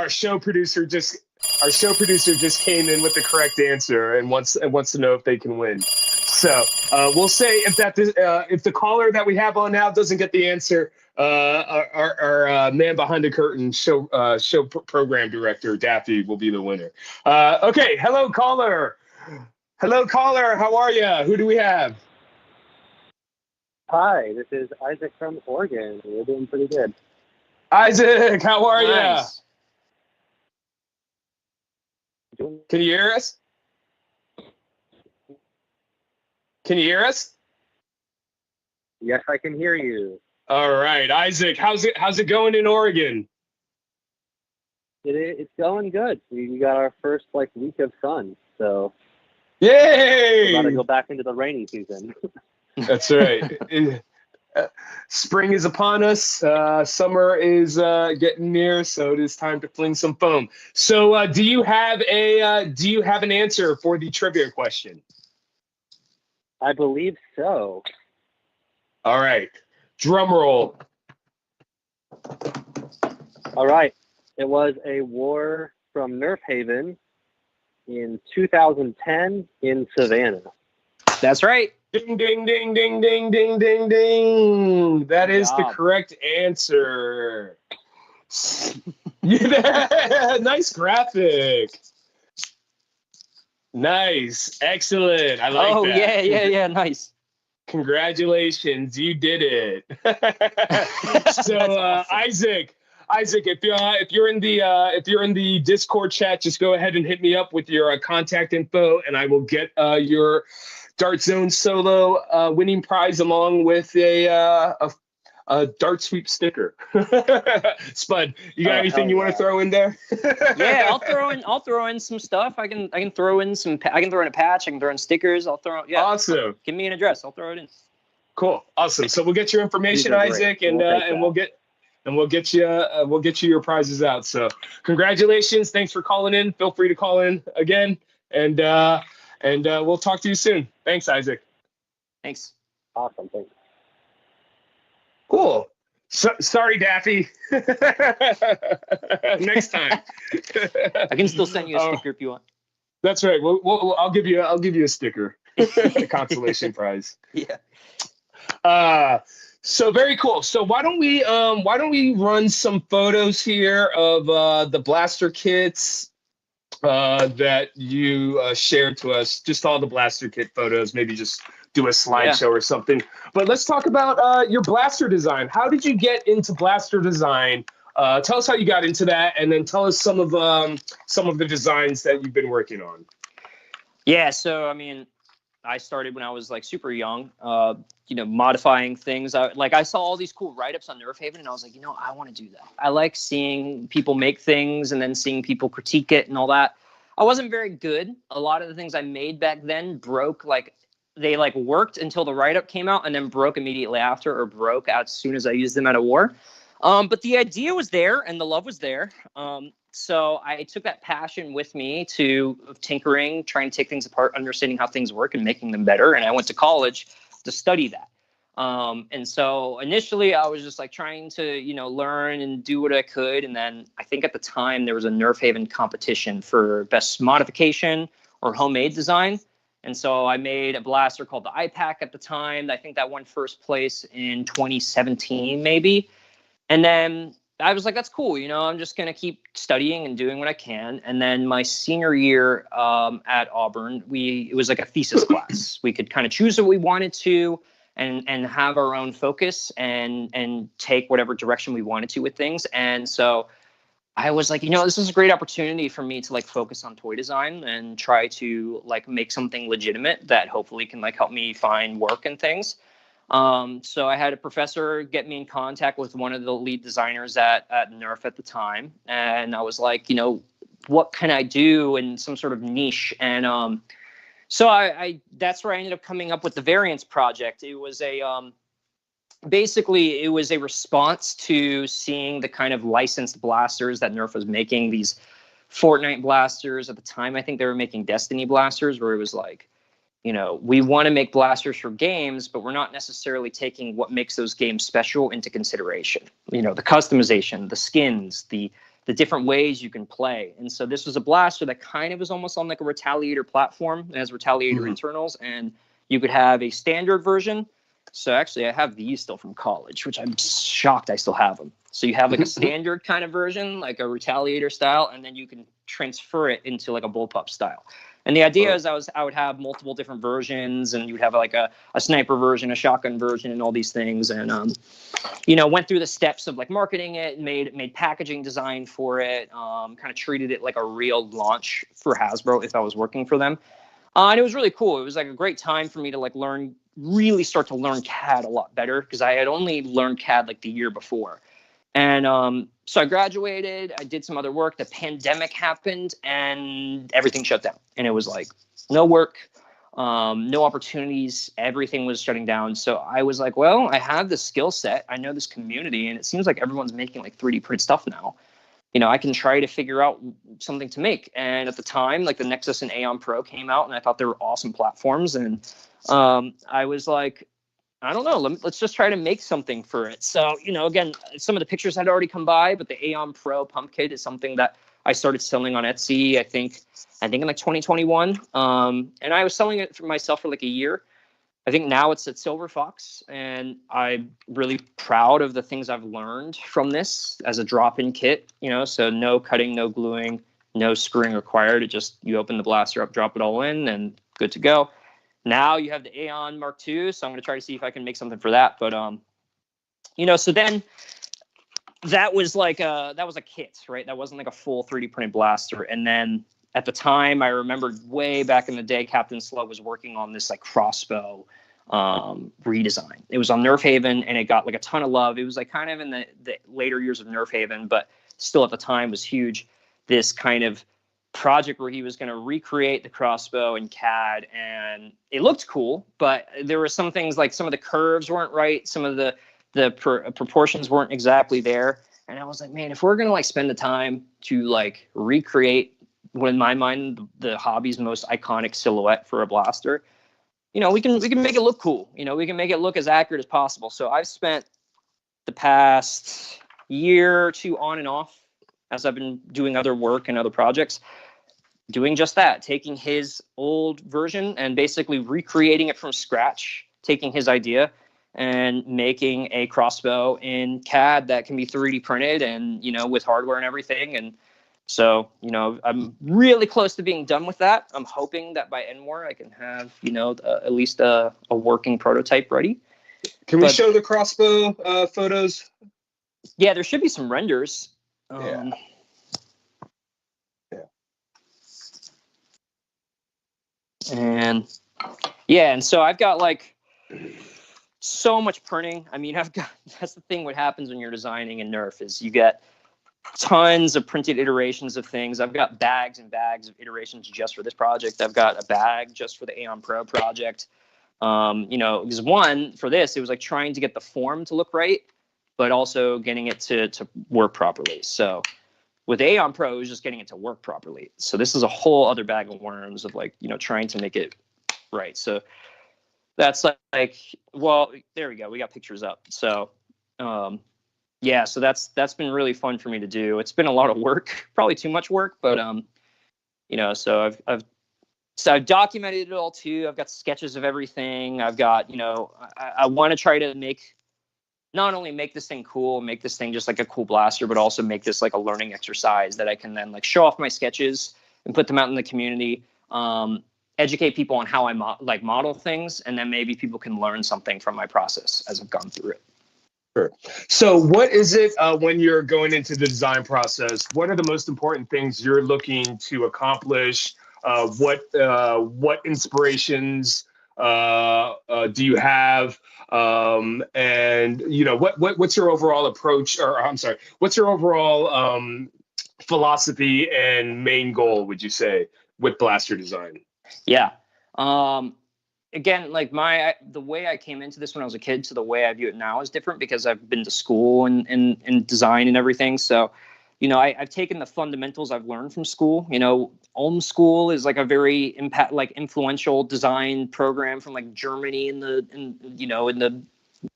show producer just came in with the correct answer and wants to know if they can win. So we'll say if the caller that we have on now doesn't get the answer, our man behind the curtain show program director Daffy will be the winner. Okay, hello caller. How are you? Who do we have? Hi, this is Isaac from Oregon. We're doing pretty good. Isaac, how are Nice. you? Can you hear us? Yes, I can hear you. All right, Isaac, how's it going in Oregon? It's going good. We got our first week of sun, so yay! we're about to go back into the rainy season. That's right. Spring is upon us. Summer is getting near, so it is time to fling some foam. So, do you have an answer for the trivia question? I believe so. All right. Drum roll. All right. It was a war from Nerf Haven in 2010 in Savannah. That's right. Ding, ding, ding, ding, ding, ding, ding, ding. That is the correct answer. Yeah, nice graphic. Nice. Excellent. I like that. Oh, yeah. Nice. Congratulations. You did it. So, Awesome. Isaac, if you're in the Discord chat, just go ahead and hit me up with your contact info, and I will get your Dart Zone solo winning prize along with a Dart Sweep sticker. Spud, you got anything you want to throw in there? Yeah, I'll throw in some stuff. I can throw in I can throw in a patch. I can throw in stickers. Awesome. Give me an address. I'll throw it in. Cool. Awesome. So we'll get your information, Isaac, and we'll get you your prizes out. So congratulations. Thanks for calling in. Feel free to call in again, and we'll talk to you soon. Thanks, Isaac. Thanks. Awesome. Thanks. Cool. Sorry, Daffy. Next time. I can still send you a sticker if you want. That's right. I'll give you a sticker, a consolation prize. Yeah. So very cool. So why don't we run some photos here of the blaster kits that you shared to us? Just all the blaster kit photos. Maybe just do a slideshow or something. But let's talk about your blaster design. How did you get into blaster design? Tell us how you got into that, and then tell us some of the designs that you've been working on. Yeah. So I mean, I started when I was like super young, modifying things. I saw all these cool write-ups on Nerf Haven, and I was like, I want to do that. I like seeing people make things and then seeing people critique it and all that. I wasn't very good. A lot of the things I made back then broke, they worked until the write-up came out and then broke immediately after, or broke as soon as I used them at a war. But the idea was there and the love was there. So I took that passion with me to tinkering, trying to take things apart, understanding how things work and making them better. And I went to college to study that. And so initially I was just trying to, learn and do what I could. And then I think at the time there was a Nerf Haven competition for best modification or homemade design. And so I made a blaster called the iPack at the time. I think that won first place in 2017, maybe. And then I was like, that's cool. I'm just going to keep studying and doing what I can. And then my senior year at Auburn, it was like a thesis class. We could kind of choose what we wanted to and have our own focus and take whatever direction we wanted to with things. And so I was like, this is a great opportunity for me to focus on toy design and try to make something legitimate that hopefully can help me find work and things. So I had a professor get me in contact with one of the lead designers at Nerf at the time. And I was like, what can I do in some sort of niche? And so I that's where I ended up coming up with the Variants project. It was basically it was a response to seeing the kind of licensed blasters that Nerf was making, these Fortnite blasters. At the time, I think they were making Destiny blasters, where it was we want to make blasters for games, but we're not necessarily taking what makes those games special into consideration. The customization, the skins, the different ways you can play. And so this was a blaster that kind of was almost on a Retaliator platform. It has Retaliator internals, and you could have a standard version. So actually, I have these still from college, which I'm shocked I still have them. So you have a standard kind of version, like a Retaliator style, and then you can transfer it into a bullpup style. And the idea is I would have multiple different versions, and you'd have a sniper version, a shotgun version, and all these things. And went through the steps of marketing it, made packaging design for it, kind of treated it like a real launch for Hasbro if I was working for them. And it was really cool. It was a great time for me to really start to learn CAD a lot better, because I had only learned CAD the year before. And so I graduated, I did some other work, the pandemic happened, and everything shut down. And it was no work, no opportunities, everything was shutting down. So I was like, well, I have the skill set, I know this community, and it seems like everyone's making 3D print stuff now. I can try to figure out something to make. And at the time, the Nexus and Aeon Pro came out, and I thought they were awesome platforms. And I was like, I don't know, let's just try to make something for it. So, again, some of the pictures had already come by, but the Aeon Pro pump kit is something that I started selling on Etsy, I think in 2021. And I was selling it for myself for a year. I think now it's at Silver Fox, and I'm really proud of the things I've learned from this as a drop-in kit, so no cutting, no gluing, no screwing required. You open the blaster up, drop it all in, and good to go. Now you have the Aeon Mark II, so I'm going to try to see if I can make something for that. But, so then that was a kit, right? That wasn't like a full 3D printed blaster. And then at the time, I remember way back in the day, Captain Slug was working on this like crossbow redesign. It was on Nerf Haven, and it got like a ton of love. It was like kind of in the later years of Nerf Haven, but still at the time was huge. This kind of project where he was going to recreate the crossbow in CAD, and it looked cool, but there were some things like some of the curves weren't right, some of the proportions weren't exactly there, and I was like, man, if we're going to like spend the time to like recreate what in my mind the hobby's most iconic silhouette for a blaster, you know, we can make it look cool. You know, we can make it look as accurate as possible. So I've spent the past year or two on and off, as I've been doing other work and other projects, doing just that, taking his old version and basically recreating it from scratch, taking his idea and making a crossbow in CAD that can be 3D printed and, you know, with hardware and everything. And so, you know, I'm really close to being done with that. I'm hoping that by NWAR I can have, you know, at least a working prototype ready. Can we show the crossbow photos? Yeah, there should be some renders. Yeah. And so I've got like so much printing. I mean, that's the thing. What happens when you're designing in Nerf is you get tons of printed iterations of things. I've got bags and bags of iterations just for this project. I've got a bag just for the Aeon Pro project. You know, because one, for this, it was like trying to get the form to look right, but also getting it to work properly. So with Aeon Pro, it was just getting it to work properly. So this is a whole other bag of worms of like, you know, trying to make it right. So that's like, well, there we go. We got pictures up. So, yeah, so that's been really fun for me to do. It's been a lot of work, probably too much work, but you know, so I've documented it all too. I've got sketches of everything. I've got, you know, I want to try to not only make this thing cool, make this thing just like a cool blaster, but also make this like a learning exercise that I can then like show off my sketches and put them out in the community, educate people on how I model things, and then maybe people can learn something from my process as I've gone through it. Sure. So what is it when you're going into the design process? What are the most important things you're looking to accomplish? What inspirations do you have? And you know, what's your overall approach, or I'm sorry, what's your overall philosophy and main goal, would you say, with blaster design? Yeah. Again, like the way I came into this when I was a kid to the way I view it now is different because I've been to school and design and everything. So, you know, I've taken the fundamentals I've learned from school. You know, Ulm School is like a very influential design program from like Germany in the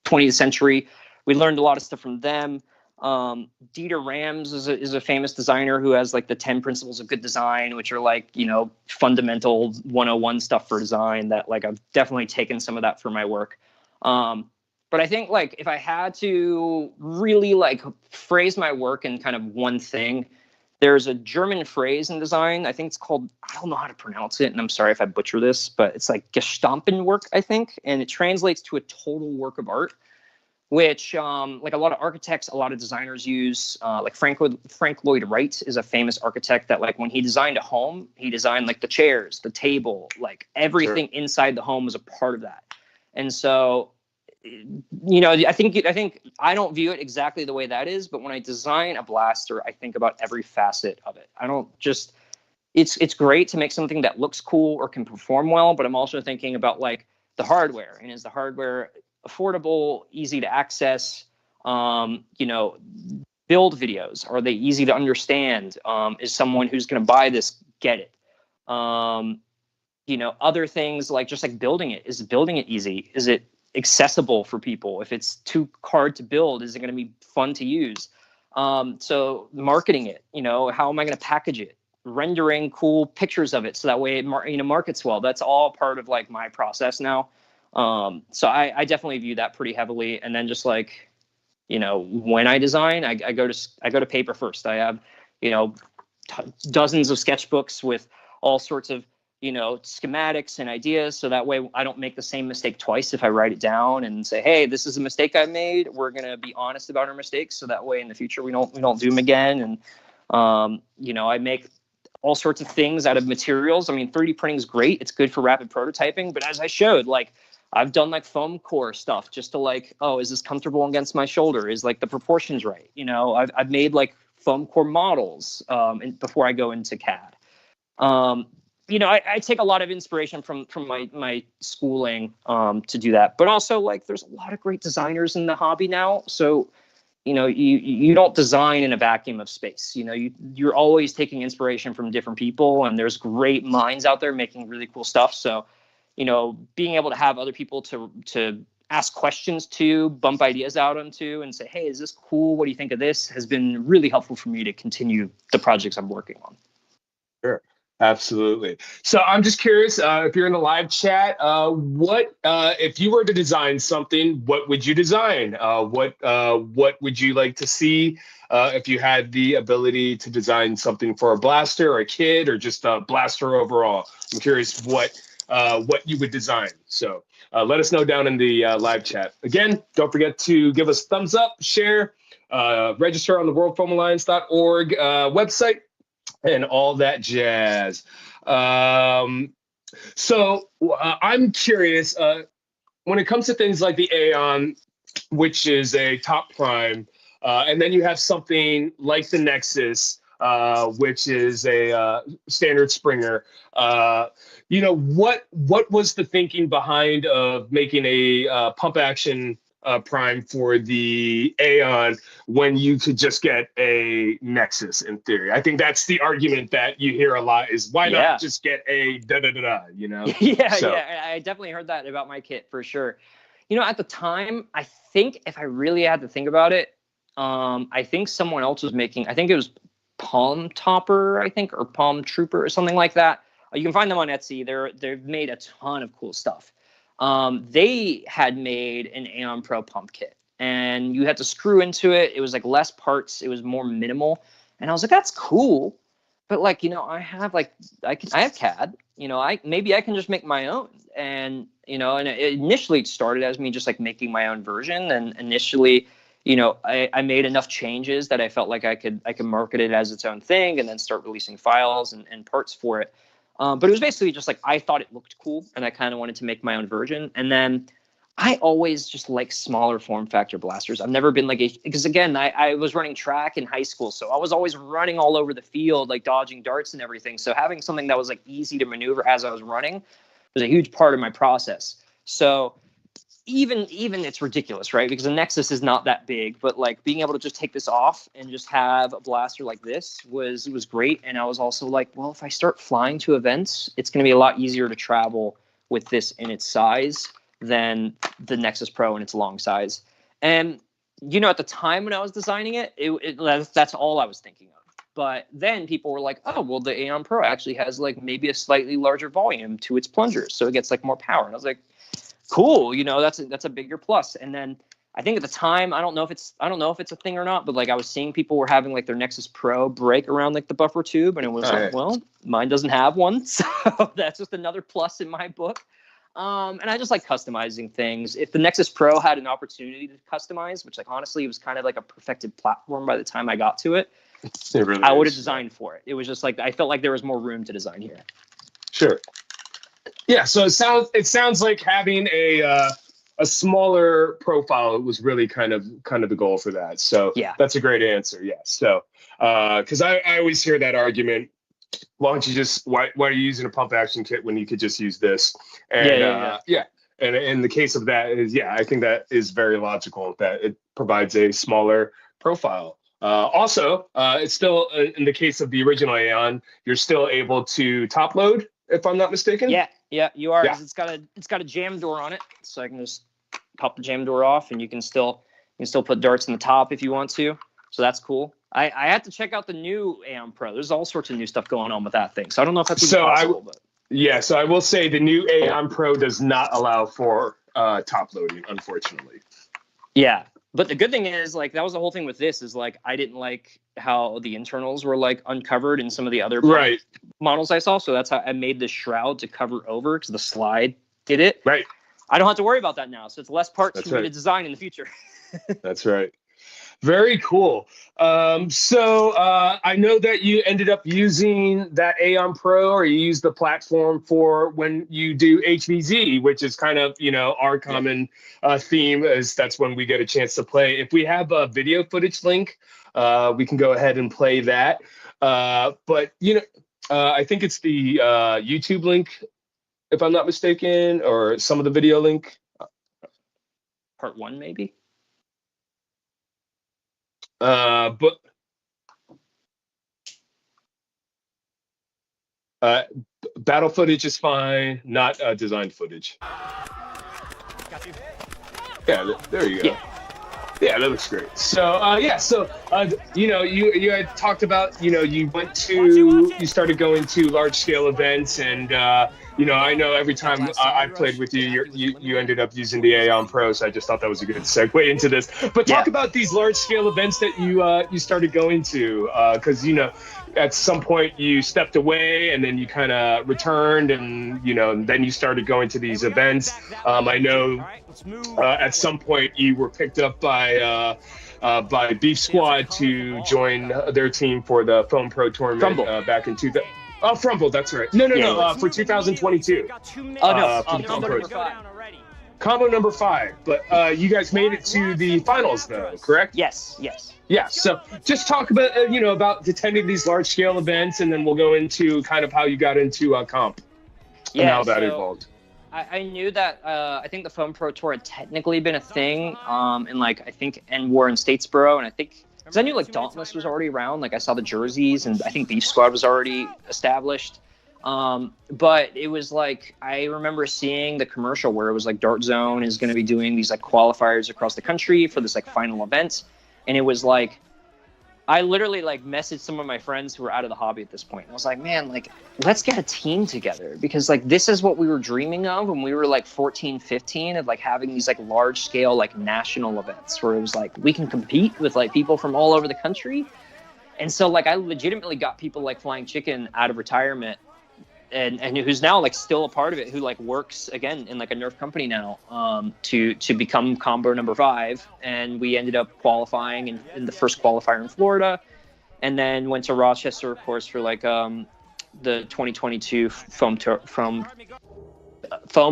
20th century. We learned a lot of stuff from them. Dieter Rams is a famous designer who has like the 10 principles of good design, which are like, you know, fundamental 101 stuff for design that like I've definitely taken some of that for my work. But I think like if I had to really like phrase my work in kind of one thing, there's a German phrase in design. I think it's called, I don't know how to pronounce it, and I'm sorry if I butcher this, but it's like Gestampenwerk, I think, and it translates to a total work of art, which like a lot of architects, a lot of designers use. Like Frank Lloyd Wright is a famous architect that like when he designed a home, he designed like the chairs, the table, like everything inside the home was a part of that. And so, you know, I think I don't view it exactly the way that is, but when I design a blaster, I think about every facet of it. I don't just, it's great to make something that looks cool or can perform well, but I'm also thinking about like the hardware, and is the hardware affordable, easy to access, you know, build videos, are they easy to understand? Is someone who's going to buy this get it? You know, other things like just like building it, is building it easy? Is it accessible for people? If it's too hard to build, is it going to be fun to use? So marketing it, you know, how am I going to package it? Rendering cool pictures of it so that way it markets well. That's all part of like my process now. So I definitely view that pretty heavily. And then just like, you know, when I design, I go to paper first. I have, you know, dozens of sketchbooks with all sorts of schematics and ideas, so that way I don't make the same mistake twice if I write it down and say, hey, this is a mistake I made. We're gonna be honest about our mistakes, so that way in the future we don't do them again. And I make all sorts of things out of materials. I mean, 3D printing is great. It's good for rapid prototyping, but as I showed, like I've done like foam core stuff just to like, oh, is this comfortable against my shoulder? Is like the proportions right? I've made like foam core models before I go into CAD. I take a lot of inspiration from my schooling to do that, but also like there's a lot of great designers in the hobby now. So, you don't design in a vacuum of space. You're always taking inspiration from different people, and there's great minds out there making really cool stuff. So, being able to have other people to ask questions to, bump ideas out onto, and say, hey, is this cool? What do you think of this? Has been really helpful for me to continue the projects I'm working on. Sure. Absolutely. So I'm just curious, if you're in the live chat, what if you were to design something, what would you design? What would you like to see if you had the ability to design something for a blaster or a kit or just a blaster overall? I'm curious what you would design. So let us know down in the live chat. Again, don't forget to give us thumbs up, share, register on the worldfoamalliance.org website, and all that jazz. I'm curious, when it comes to things like the Aeon, which is a top prime, and then you have something like the Nexus, which is a standard Springer. What was the thinking behind of making a pump action prime for the Aeon when you could just get a Nexus in theory? I think that's the argument that you hear a lot is why not just get a da-da-da-da, Yeah, I definitely heard that about my kit for sure. At the time, I think if I really had to think about it, I think someone else was making, I think it was Palm Topper, or Palm Trooper or something like that. You can find them on Etsy. They've made a ton of cool stuff. They had made an Aeon Pro pump kit, and you had to screw into it. It was like less parts. It was more minimal. And I was like, that's cool. But like, I have CAD, maybe I can just make my own. And, initially it started as me just like making my own version. And initially, I made enough changes that I felt like I could market it as its own thing and then start releasing files and parts for it. But it was basically just like I thought it looked cool, and I kind of wanted to make my own version. And then I always just like smaller form factor blasters. I've never been because again, I was running track in high school, so I was always running all over the field, like dodging darts and everything. So having something that was like easy to maneuver as I was running was a huge part of my process. So even it's ridiculous, right? Because the Nexus is not that big, but like being able to just take this off and just have a blaster like this was great. And I was also like, well, if I start flying to events, it's going to be a lot easier to travel with this in its size than the Nexus Pro in its long size. And at the time when I was designing it, that's all I was thinking of. But then people were like, oh, well, the Aeon Pro actually has like maybe a slightly larger volume to its plungers, so it gets like more power. And I was like, cool, that's a bigger plus. And then I think at the time, I don't know if it's a thing or not, but like I was seeing people were having like their Nexus Pro break around like the buffer tube, and it was well, mine doesn't have one, so that's just another plus in my book. And I just like customizing things. If the Nexus Pro had an opportunity to customize, which like honestly it was kind of like a perfected platform by the time I got to it, I would have designed for it. It was just like I felt like there was more room to design here. Sure. Yeah, so it sounds like having a smaller profile was really kind of the goal for that. So yeah, that's a great answer. Yes. So because I always hear that argument, why are you using a pump action kit when you could just use this? And yeah. And in the case of that I think that is very logical that it provides a smaller profile. Also, it's still in the case of the original Aeon, you're still able to top load, if I'm not mistaken. Yeah, you are. Yeah. It's got a jam door on it, so I can just pop the jam door off, and you can still put darts in the top if you want to. So that's cool. I had to check out the new Aeon Pro. There's all sorts of new stuff going on with that thing. So I don't know if that's possible. So I will say the new Aeon Pro does not allow for top loading, unfortunately. Yeah. But the good thing is, like, that was the whole thing with this is, like, I didn't like how the internals were, like, uncovered in some of the other models I saw. So that's how I made the shroud to cover over because the slide did it. Right. I don't have to worry about that now. So it's less parts That's for me right. to design in the future. That's right. Very cool. So I know that you ended up using that Aeon Pro, or you use the platform for when you do HVZ, which is kind of, our common theme, is that's when we get a chance to play. If we have a video footage link, we can go ahead and play that. But I think it's the YouTube link, if I'm not mistaken, or some of the video link. Part 1, maybe. But battle footage is fine, not design footage. Yeah, there you go. Yeah, that looks great. So you had talked about, you started going to large scale events, and I know every time I played with you, you ended up using the Aeon Pro, so I just thought that was a good segue into this. But talk about these large scale events that you started going to, because at some point you stepped away and then you kind of returned, and then you started going to these events. I know at some point you were picked up by Beef Squad to join their team for the Foam Pro tournament back in 2000. Oh, Frumble, that's right. No, for 2022. Oh, no, Combo number 5. Combo number 5. But you guys made it to the finals, though, correct? Yes. Yeah, so just talk about, about attending these large-scale events, and then we'll go into kind of how you got into comp and how that evolved. I knew that I think the Foam Pro Tour had technically been a thing in I think N-War in Statesboro, and I think because I knew Dauntless was already around, I saw the jerseys, and I think Beef Squad was already established. But it was I remember seeing the commercial where it was Dart Zone is going to be doing these qualifiers across the country for this final event, and it was I literally messaged some of my friends who were out of the hobby at this point. And I was like, man, let's get a team together, because this is what we were dreaming of when we were 14, 15, of having these large scale national events where it was we can compete with people from all over the country. And so I legitimately got people Flying Chicken out of retirement and who's now still a part of it, who works again in a Nerf company now, to become combo number 5. And we ended up qualifying in the first qualifier in Florida, and then went to Rochester, of course, for the 2022 Foam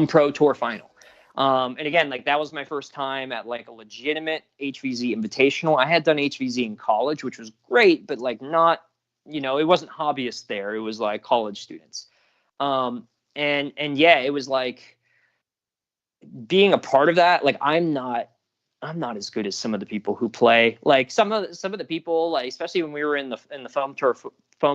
Pro Tour final. And again, that was my first time at a legitimate HVZ invitational. I had done HVZ in college, which was great, but not, it wasn't hobbyists there. It was college students. And yeah, it was being a part of that. I'm not as good as some of the people who play. Some of the people, especially when we were in the Foam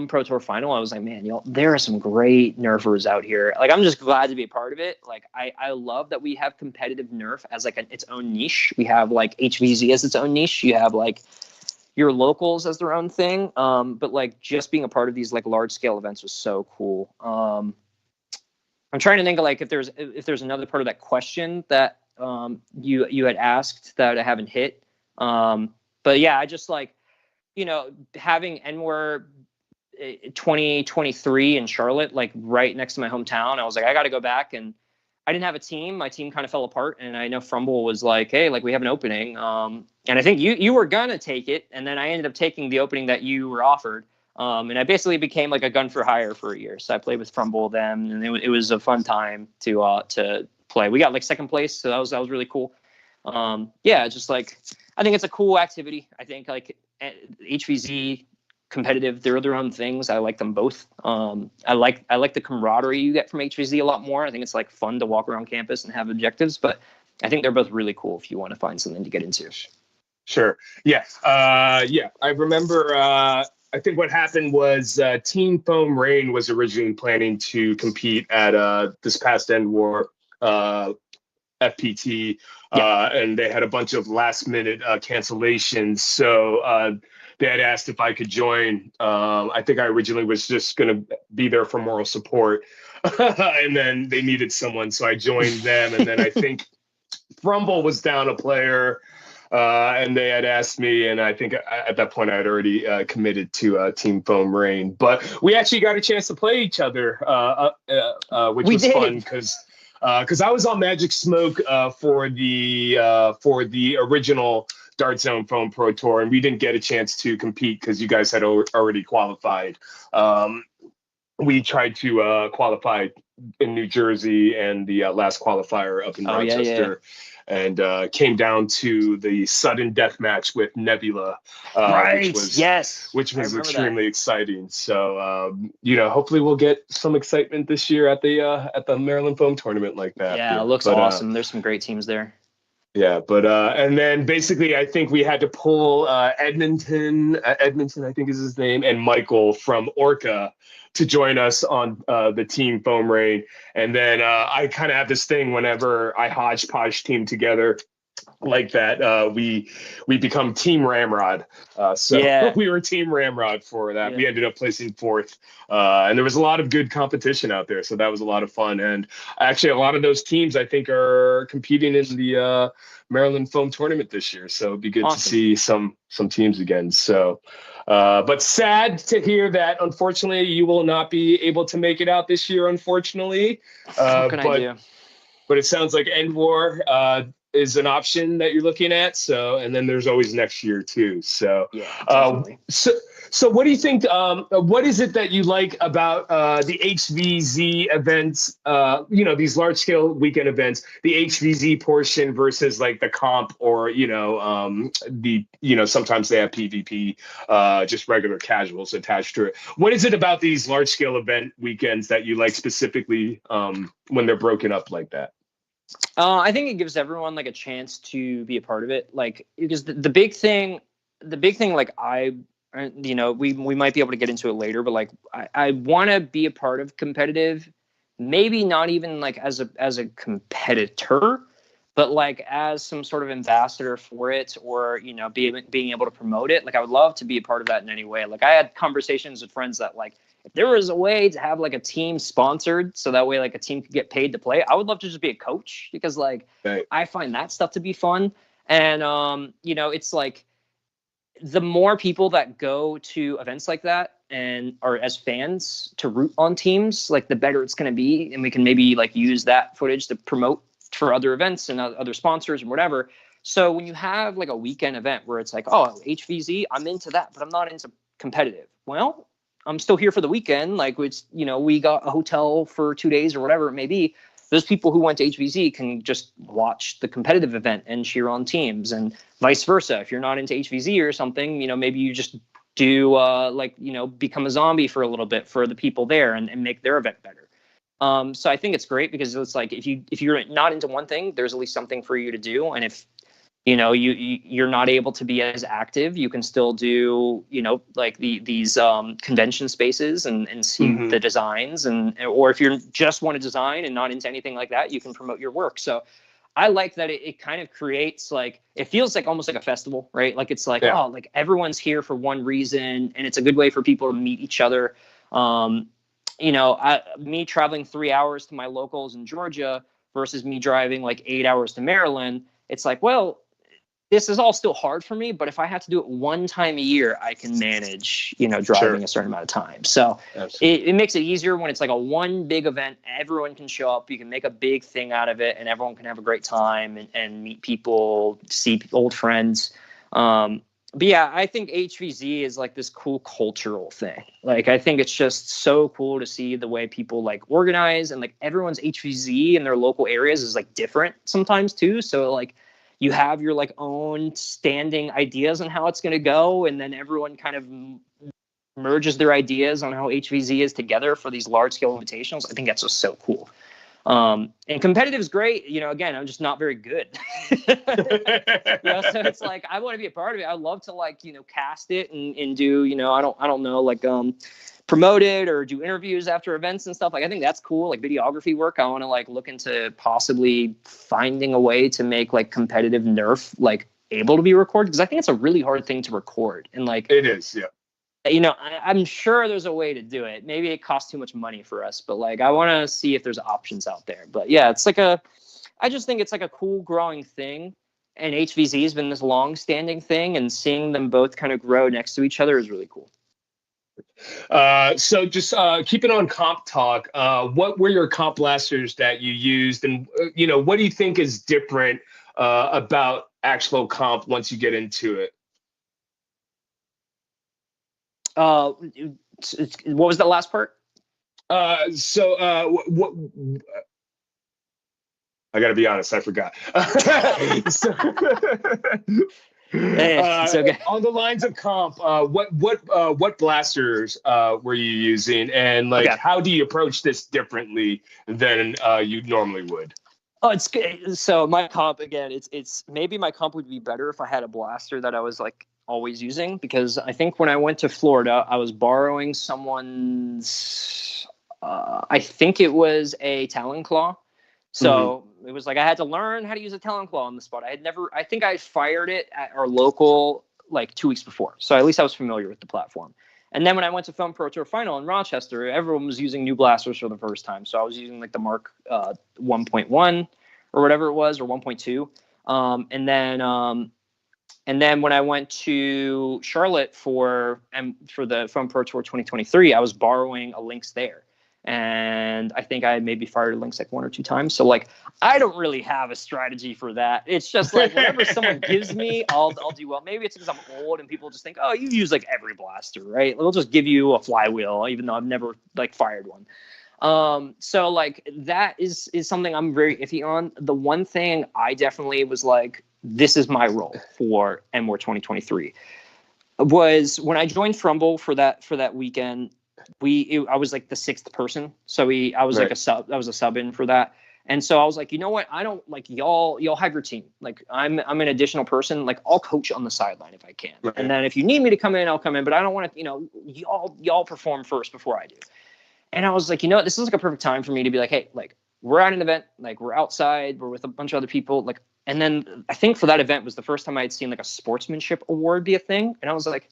Pro Tour final, I was like, man, there are some great Nerfers out here. I'm just glad to be a part of it. I love that we have competitive Nerf as its own niche. We have HVZ as its own niche. You have your locals as their own thing. But just being a part of these large scale events was so cool. I'm trying to think of if there's another part of that question that you had asked that I haven't hit. But yeah, I just having N-War 2023 in Charlotte, right next to my hometown. I was I got to go back, and I didn't have a team. My team kind of fell apart, and I know Frumble was hey, we have an opening. And I think you were gonna take it, and then I ended up taking the opening that you were offered. And I basically became a gun for hire for a year. So I played with Frumble then, and it was a fun time to play. We got second place, so that was really cool. Yeah, just I think it's a cool activity. I think HVZ, competitive, they're their own things. I like them both. I like the camaraderie you get from HVZ a lot more. I think it's fun to walk around campus and have objectives, but I think they're both really cool if you want to find something to get into. Sure. Yeah. I remember. I think what happened was Team Foam Rain was originally planning to compete at this past N-War FPT, and they had a bunch of last-minute cancellations. So they had asked if I could join. I think I originally was just going to be there for moral support, and then they needed someone, so I joined them. And then I think Frumble was down a player. and they had asked me, and I think at that point I had already committed to Team Foam Rain. But we actually got a chance to play each other, which We was did. fun because I was on Magic Smoke for the original Dart Zone Foam Pro Tour, and we didn't get a chance to compete because you guys had already qualified. We tried to qualify in New Jersey, and the last qualifier up in Rochester, and came down to the sudden death match with Nebula, Right. which was I remember extremely exciting. So hopefully we'll get some excitement this year at the Maryland Foam Tournament like that. Yeah, it looks awesome. There's some great teams there. Yeah, but and then basically I think we had to pull Edmonton, I think is his name, and Michael from Orca to join us on the Team Foam Rain. And then I kind of have this thing whenever I hodgepodge team together like that, we become Team Ramrod. So we were Team Ramrod for that. Yeah. We ended up placing fourth, and there was a lot of good competition out there. So that was a lot of fun. And actually, a lot of those teams I think are competing in the Maryland Foam Tournament this year. So it'd be good to see some teams again. So, but sad to hear that unfortunately you will not be able to make it out this year. Unfortunately, what can I do? But it sounds like End War is an option that you're looking at. So, and then there's always next year too. So, so what do you think? What is it that you like about the HVZ events? These large scale weekend events, the HVZ portion versus like the comp, or sometimes they have PvP, just regular casuals attached to it. What is it about these large scale event weekends that you like specifically when they're broken up like that? I think it gives everyone like a chance to be a part of it. Like, because the big thing, like we might be able to get into it later, but like I want to be a part of competitive, maybe not even like as a competitor, but like as some sort of ambassador for it, or being able to promote it. Like, I would love to be a part of that in any way. Like, I had conversations with friends that like, if there was a way to have like a team sponsored, so that way like a team could get paid to play, I would love to just be a coach, because like I find that stuff to be fun. And it's like, the more people that go to events like that and are as fans to root on teams, like the better it's going to be. And we can maybe like use that footage to promote for other events and other sponsors and whatever. So when you have like a weekend event where it's like, oh, HVZ, I'm into that, but I'm not into competitive. Well, I'm still here for the weekend. Like, it's, we got a hotel for 2 days or whatever it may be. Those people who went to HVZ can just watch the competitive event and cheer on teams, and vice versa. If you're not into HVZ or something, maybe you just do become a zombie for a little bit for the people there and make their event better. So I think it's great, because it's like, if you're not into one thing, there's at least something for you to do. And if you're not able to be as active, you can still do like these convention spaces and see the designs, or if you just want to design and not into anything like that, you can promote your work. So I like that it kind of creates, like, it feels like almost like a festival, right? Like, it's like, oh, like everyone's here for one reason, and it's a good way for people to meet each other. Me traveling 3 hours to my locals in Georgia versus me driving like 8 hours to Maryland, it's like, well, this is all still hard for me, but if I have to do it one time a year, I can manage, driving a certain amount of time. So it makes it easier when it's like a one big event. Everyone can show up. You can make a big thing out of it, and everyone can have a great time and meet people, see old friends. But yeah, I think HVZ is like this cool cultural thing. Like, I think it's just so cool to see the way people like organize, and like everyone's HVZ in their local areas is like different sometimes too. So like, you have your like own standing ideas on how it's going to go, and then everyone kind of merges their ideas on how HVZ is together for these large scale invitationals. I think that's just so cool. And competitive is great. Again, I'm just not very good. So it's like, I want to be a part of it. I'd love to like, cast it and do, I don't know, like promote it or do interviews after events and stuff. Like, I think that's cool. Like videography work. I want to like look into possibly finding a way to make like competitive Nerf like able to be recorded, because I think it's a really hard thing to record. And like, it is, yeah. I'm sure there's a way to do it. Maybe it costs too much money for us, but like, I want to see if there's options out there. But yeah, it's like I just think it's like a cool growing thing. and HVZ has been this long-standing thing, and seeing them both kind of grow next to each other is really cool. So just keeping on comp talk, what were your comp blasters that you used, and what do you think is different about actual comp once you get into it? What was that last part? What I got to be honest, I forgot. It's okay. On the lines of comp, what blasters were you using, and like how do you approach this differently than you normally would? Oh, it's good. So my comp again, it's maybe my comp would be better if I had a blaster that I was like always using, because I think when I went to Florida, I was borrowing someone's. I think it was a Talon Claw. So it was like I had to learn how to use a Talon Claw on the spot. I think I fired it at our local like 2 weeks before. So at least I was familiar with the platform. And then when I went to Film Pro Tour Final in Rochester, everyone was using new blasters for the first time. So I was using like the Mark 1.1 or whatever it was, or 1.2. And then when I went to Charlotte for the Film Pro Tour 2023, I was borrowing a Lynx there. And I think I maybe fired a Lynx like 1 or 2 times. So like, I don't really have a strategy for that. It's just like whatever someone gives me, I'll do well. Maybe it's because I'm old and people just think, oh, you use like every blaster, right? They'll just give you a flywheel, even though I've never like fired one. So like that is something I'm very iffy on. The one thing I definitely was like, this is my role for MWAR 2023 was when I joined Frumble for that weekend. I was like the 6th person. So I was like a sub in for that. And so I was like, you know what? I don't like y'all have your team. Like I'm an additional person. Like I'll coach on the sideline if I can. Right. And then if you need me to come in, I'll come in, but I don't want to, y'all perform first before I do. And I was like, this is like a perfect time for me to be like, hey, like we're at an event, like we're outside, we're with a bunch of other people. Like, and then I think for that event was the first time I had seen like a sportsmanship award be a thing. And I was like,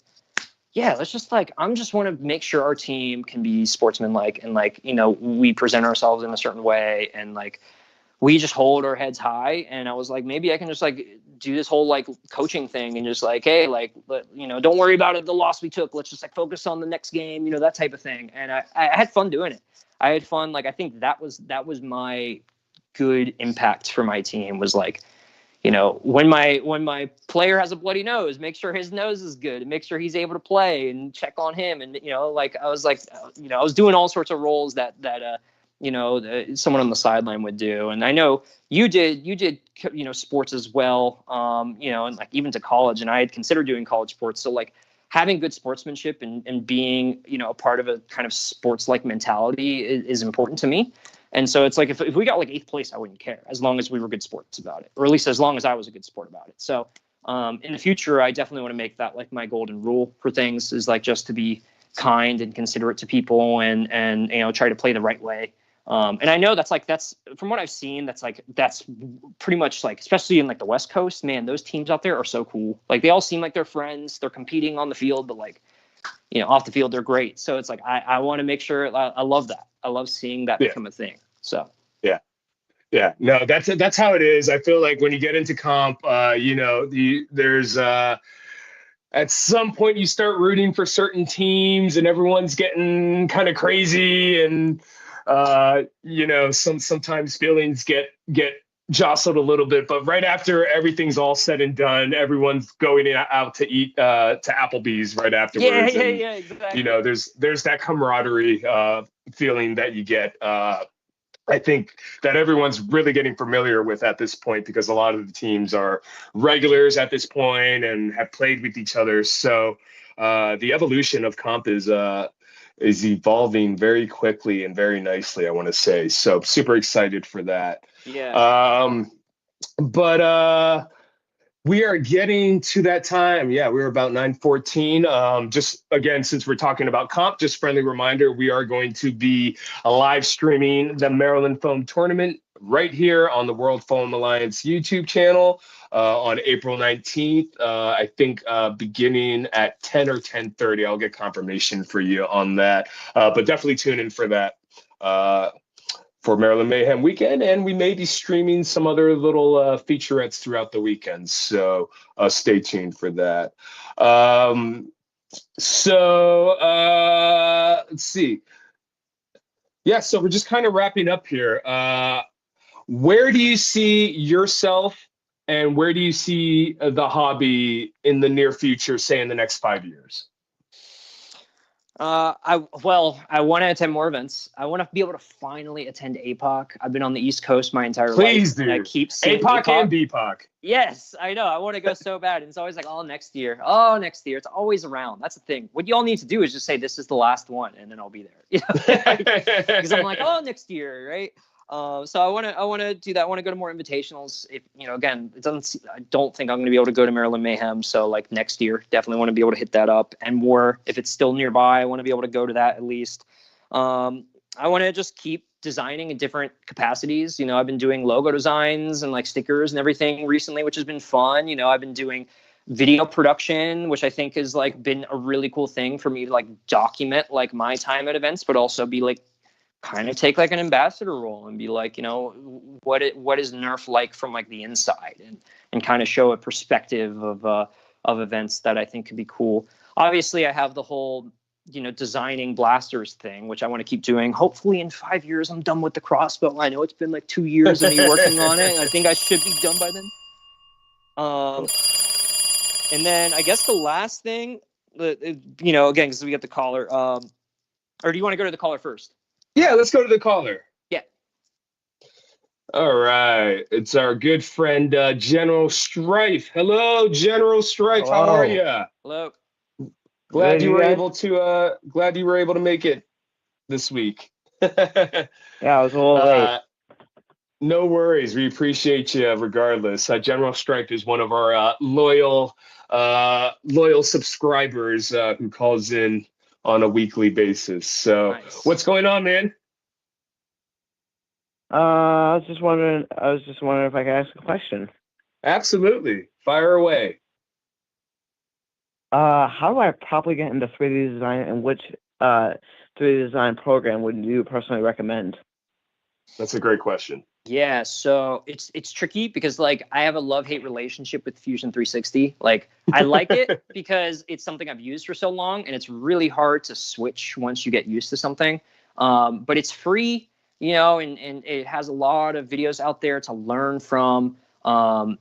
yeah, let's just like, I'm just want to make sure our team can be sportsmanlike and like, we present ourselves in a certain way and like, we just hold our heads high. And I was like, maybe I can just like do this whole like coaching thing and just like, hey, like, don't worry about it. The loss we took, let's just like focus on the next game, that type of thing. And I had fun doing it. I had fun. Like, I think that was my good impact for my team was like, when my player has a bloody nose, make sure his nose is good and make sure he's able to play and check on him. And, like, I was like, I was doing all sorts of roles that someone on the sideline would do. And I know you did, sports as well, and like even to college, and I had considered doing college sports. So like having good sportsmanship and being, a part of a kind of sports like mentality is important to me. And so it's like, if we got like 8th place, I wouldn't care as long as we were good sports about it, or at least as long as I was a good sport about it. So in the future, I definitely want to make that like my golden rule for things is like just to be kind and considerate to people and try to play the right way. And I know that's from what I've seen, that's pretty much like, especially in like the West Coast, man, those teams out there are so cool. Like they all seem like they're friends, they're competing on the field, but like, off the field, they're great. So it's like, I want to make sure I love that. I love seeing that become a thing. So, yeah, no, that's how it is. I feel like when you get into comp, there's at some point you start rooting for certain teams and everyone's getting kind of crazy and, sometimes feelings get jostled a little bit, but right after everything's all said and done, everyone's going out to eat to Applebee's right afterwards. Yeah, exactly. There's that camaraderie feeling that you get. I think that everyone's really getting familiar with at this point because a lot of the teams are regulars at this point and have played with each other. So the evolution of comp is evolving very quickly and very nicely, I want to say. So super excited for that. Yeah. But we are getting to that time. Yeah, we're about 9:14. Just again, since we're talking about comp, just friendly reminder, we are going to be live streaming the Maryland Foam Tournament right here on the World Foam Alliance YouTube channel on April 19th. I think beginning at 10 or 10:30. I'll get confirmation for you on that. But definitely tune in for that. for Maryland Mayhem weekend, and we may be streaming some other little featurettes throughout the weekend. So stay tuned for that. Let's see. Yeah, so we're just kind of wrapping up here. Where do you see yourself and where do you see the hobby in the near future, say in the next 5 years? I want to attend more events. I want to be able to finally attend APOC. I've been on the East Coast my entire Please, life, and I dude. keep seeing APOC and BPOC. Yes, I know. I want to go so bad. And it's always like, oh, next year. Oh, next year. It's always around. That's the thing. What you all need to do is just say this is the last one, and then I'll be there. Because I'm like, oh, next year, right? So I want to do that. I want to go to more invitationals. If again, I don't think I'm going to be able to go to Maryland Mayhem. So like next year, definitely want to be able to hit that up and more. If it's still nearby, I want to be able to go to that at least. I want to just keep designing in different capacities. I've been doing logo designs and like stickers and everything recently, which has been fun. I've been doing video production, which I think has like been a really cool thing for me to like document like my time at events, but also be like kind of take like an ambassador role and be like, what is Nerf like from like the inside and kind of show a perspective of events that I think could be cool. Obviously, I have the whole designing blasters thing, which I want to keep doing. Hopefully in 5 years, I'm done with the crossbow. I know it's been like 2 years of me working on it. I think I should be done by then. And then I guess the last thing, again, because we got the caller, or do you want to go to the caller first? Yeah, let's go to the caller. Yeah. All right. It's our good friend, General Strife. Hello, General Strife. Hello. How are you? Hello. Glad Good, you you were guys? able to make it this week. Yeah, I was a little late. No worries. We appreciate you regardless. General Strife is one of our loyal subscribers who calls in on a weekly basis. So Nice. What's going on, man? I was just wondering if I could ask a question. Absolutely. Fire away. How do I properly get into 3D design, and which 3D design program would you personally recommend? That's a great question. Yeah, so it's tricky because like I have a love-hate relationship with Fusion 360. Like I like it because it's something I've used for so long, and it's really hard to switch once you get used to something. But it's free, and it has a lot of videos out there to learn from.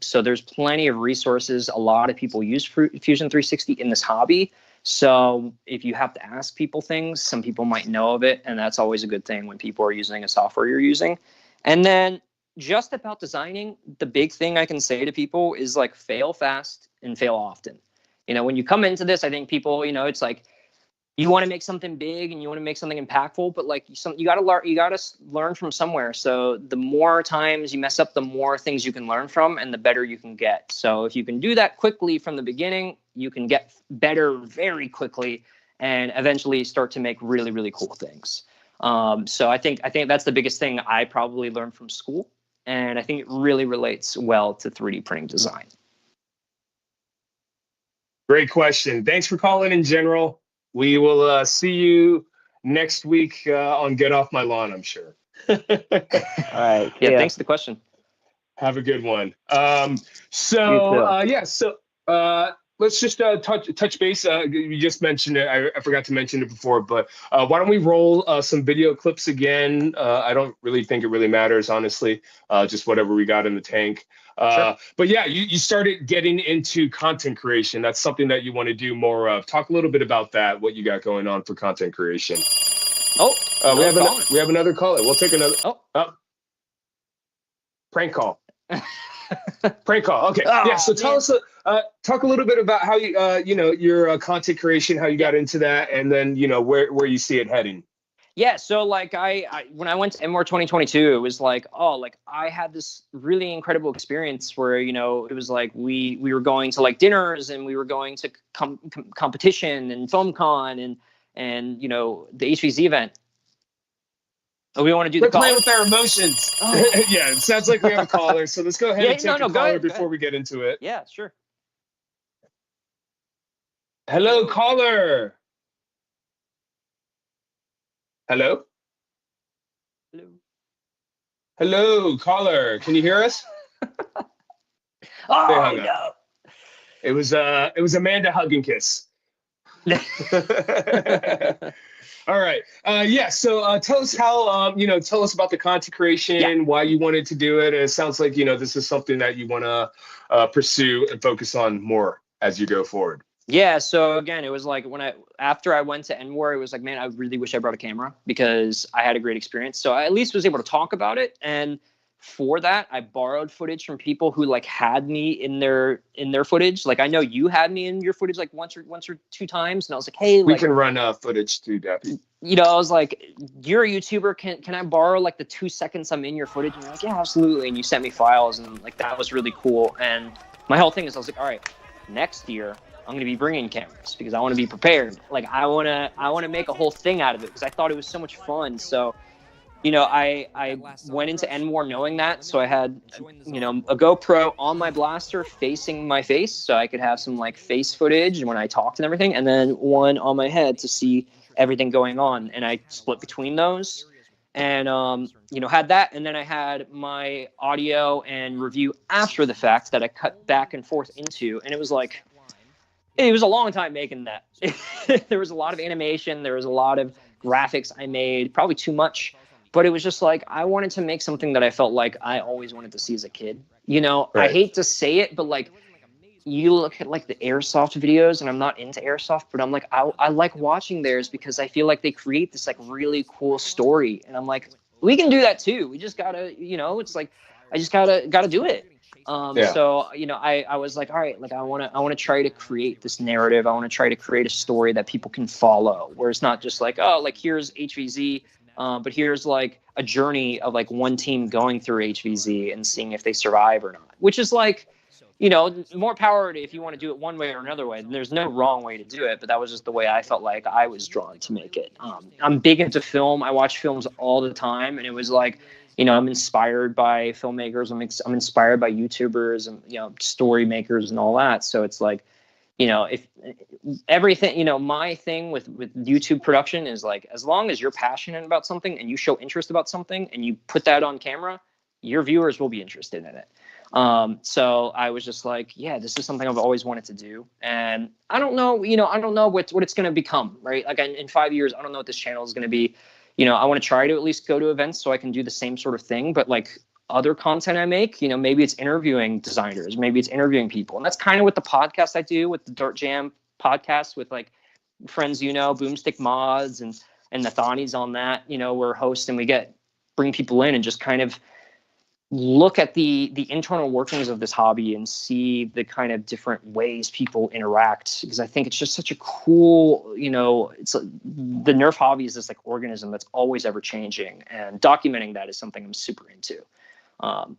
So there's plenty of resources. A lot of people use Fusion 360 in this hobby. So if you have to ask people things, some people might know of it, and that's always a good thing when people are using a software you're using. And then just about designing, the big thing I can say to people is like fail fast and fail often. When you come into this, I think people, it's like you want to make something big and you want to make something impactful, but like you got to learn from somewhere. So the more times you mess up, the more things you can learn from and the better you can get. So if you can do that quickly from the beginning, you can get better very quickly and eventually start to make really, really cool things. So I think that's the biggest thing I probably learned from school. And I think it really relates well to 3D printing design. Great question. Thanks for calling in, General. We will see you next week on Get Off My Lawn, I'm sure. All right. Yeah, thanks for the question. Have a good one. You too. Let's just touch base. You just mentioned it. I forgot to mention it before, but why don't we roll some video clips again? I don't really think it really matters, honestly. Just whatever we got in the tank. Sure. But yeah, you started getting into content creation. That's something that you want to do more of. Talk a little bit about that, what you got going on for content creation. Oh, we have another caller. We'll take another. Oh. Prank call. Prank call. Okay. Oh, yeah. So tell us, talk a little bit about how you, your content creation, how you got into that, and then where you see it heading. Yeah, so like I when I went to MWAR 2022, it was like, I had this really incredible experience where it was like we were going to like dinners and we were going to competition and FilmCon and the HVZ event. Oh, we want to do We're the playing caller? with our emotions. Oh. Yeah, it sounds like we have a caller. So let's go ahead and take a caller before we get into it. Yeah, sure. Hello, caller. Hello. Hello. Hello, caller. Can you hear us? Oh hung up. no. It was Amanda Hug and Kiss. All right. Yeah. So tell us how, tell us about the content creation, why you wanted to do it. And it sounds like, this is something that you want to pursue and focus on more as you go forward. Yeah. So again, it was like after I went to NWAR, it was like, man, I really wish I brought a camera because I had a great experience. So I at least was able to talk about it. And for that, I borrowed footage from people who like had me in their footage. Like I know you had me in your footage like once or two times, and I was like, hey, we like, can run footage too, Dappy. I was like, you're a YouTuber. Can I borrow like the 2 seconds I'm in your footage? And you're like, yeah, absolutely. And you sent me files, and like that was really cool. And my whole thing is, I was like, all right, next year I'm going to be bringing cameras because I want to be prepared. Like I want to make a whole thing out of it because I thought it was so much fun. So. I went into NWAR knowing that, so I had, a GoPro on my blaster facing my face, so I could have some like face footage when I talked and everything, and then one on my head to see everything going on, and I split between those, and had that, and then I had my audio and review after the fact that I cut back and forth into, and it was a long time making that. There was a lot of animation, there was a lot of graphics I made, probably too much. But it was just like, I wanted to make something that I felt like I always wanted to see as a kid. Right. I hate to say it, but like you look at like the airsoft videos, and I'm not into airsoft, but I'm like, I like watching theirs because I feel like they create this like really cool story. And I'm like, we can do that too. We just gotta, it's like, I just gotta do it. So, I was like, all right, like I want to try to create this narrative. I want to try to create a story that people can follow, where it's not just like, oh, like here's HVZ. But here's like a journey of like one team going through HVZ and seeing if they survive or not, which is like, more power to if you want to do it one way or another way. There's no wrong way to do it, but that was just the way I felt like I was drawn to make it. I'm big into film. I watch films all the time, and it was like, I'm inspired by filmmakers. I'm inspired by YouTubers and, story makers and all that. So it's like, if everything, my thing with YouTube production is like, as long as you're passionate about something and you show interest about something and you put that on camera, your viewers will be interested in it. So I was just like, yeah, this is something I've always wanted to do. And I don't know, I don't know what it's going to become, right? Like in 5 years, I don't know what this channel is going to be. I want to try to at least go to events so I can do the same sort of thing, but like other content I make, maybe it's interviewing designers, maybe it's interviewing people. And that's kind of what the podcast I do with the Dirt Jam podcast with like friends, Boomstick Mods and Nathani's on that, we're hosts and we bring people in and just kind of look at the internal workings of this hobby and see the kind of different ways people interact, because I think it's just such a cool, it's the Nerf hobby is this like organism that's always ever changing, and documenting that is something I'm super into.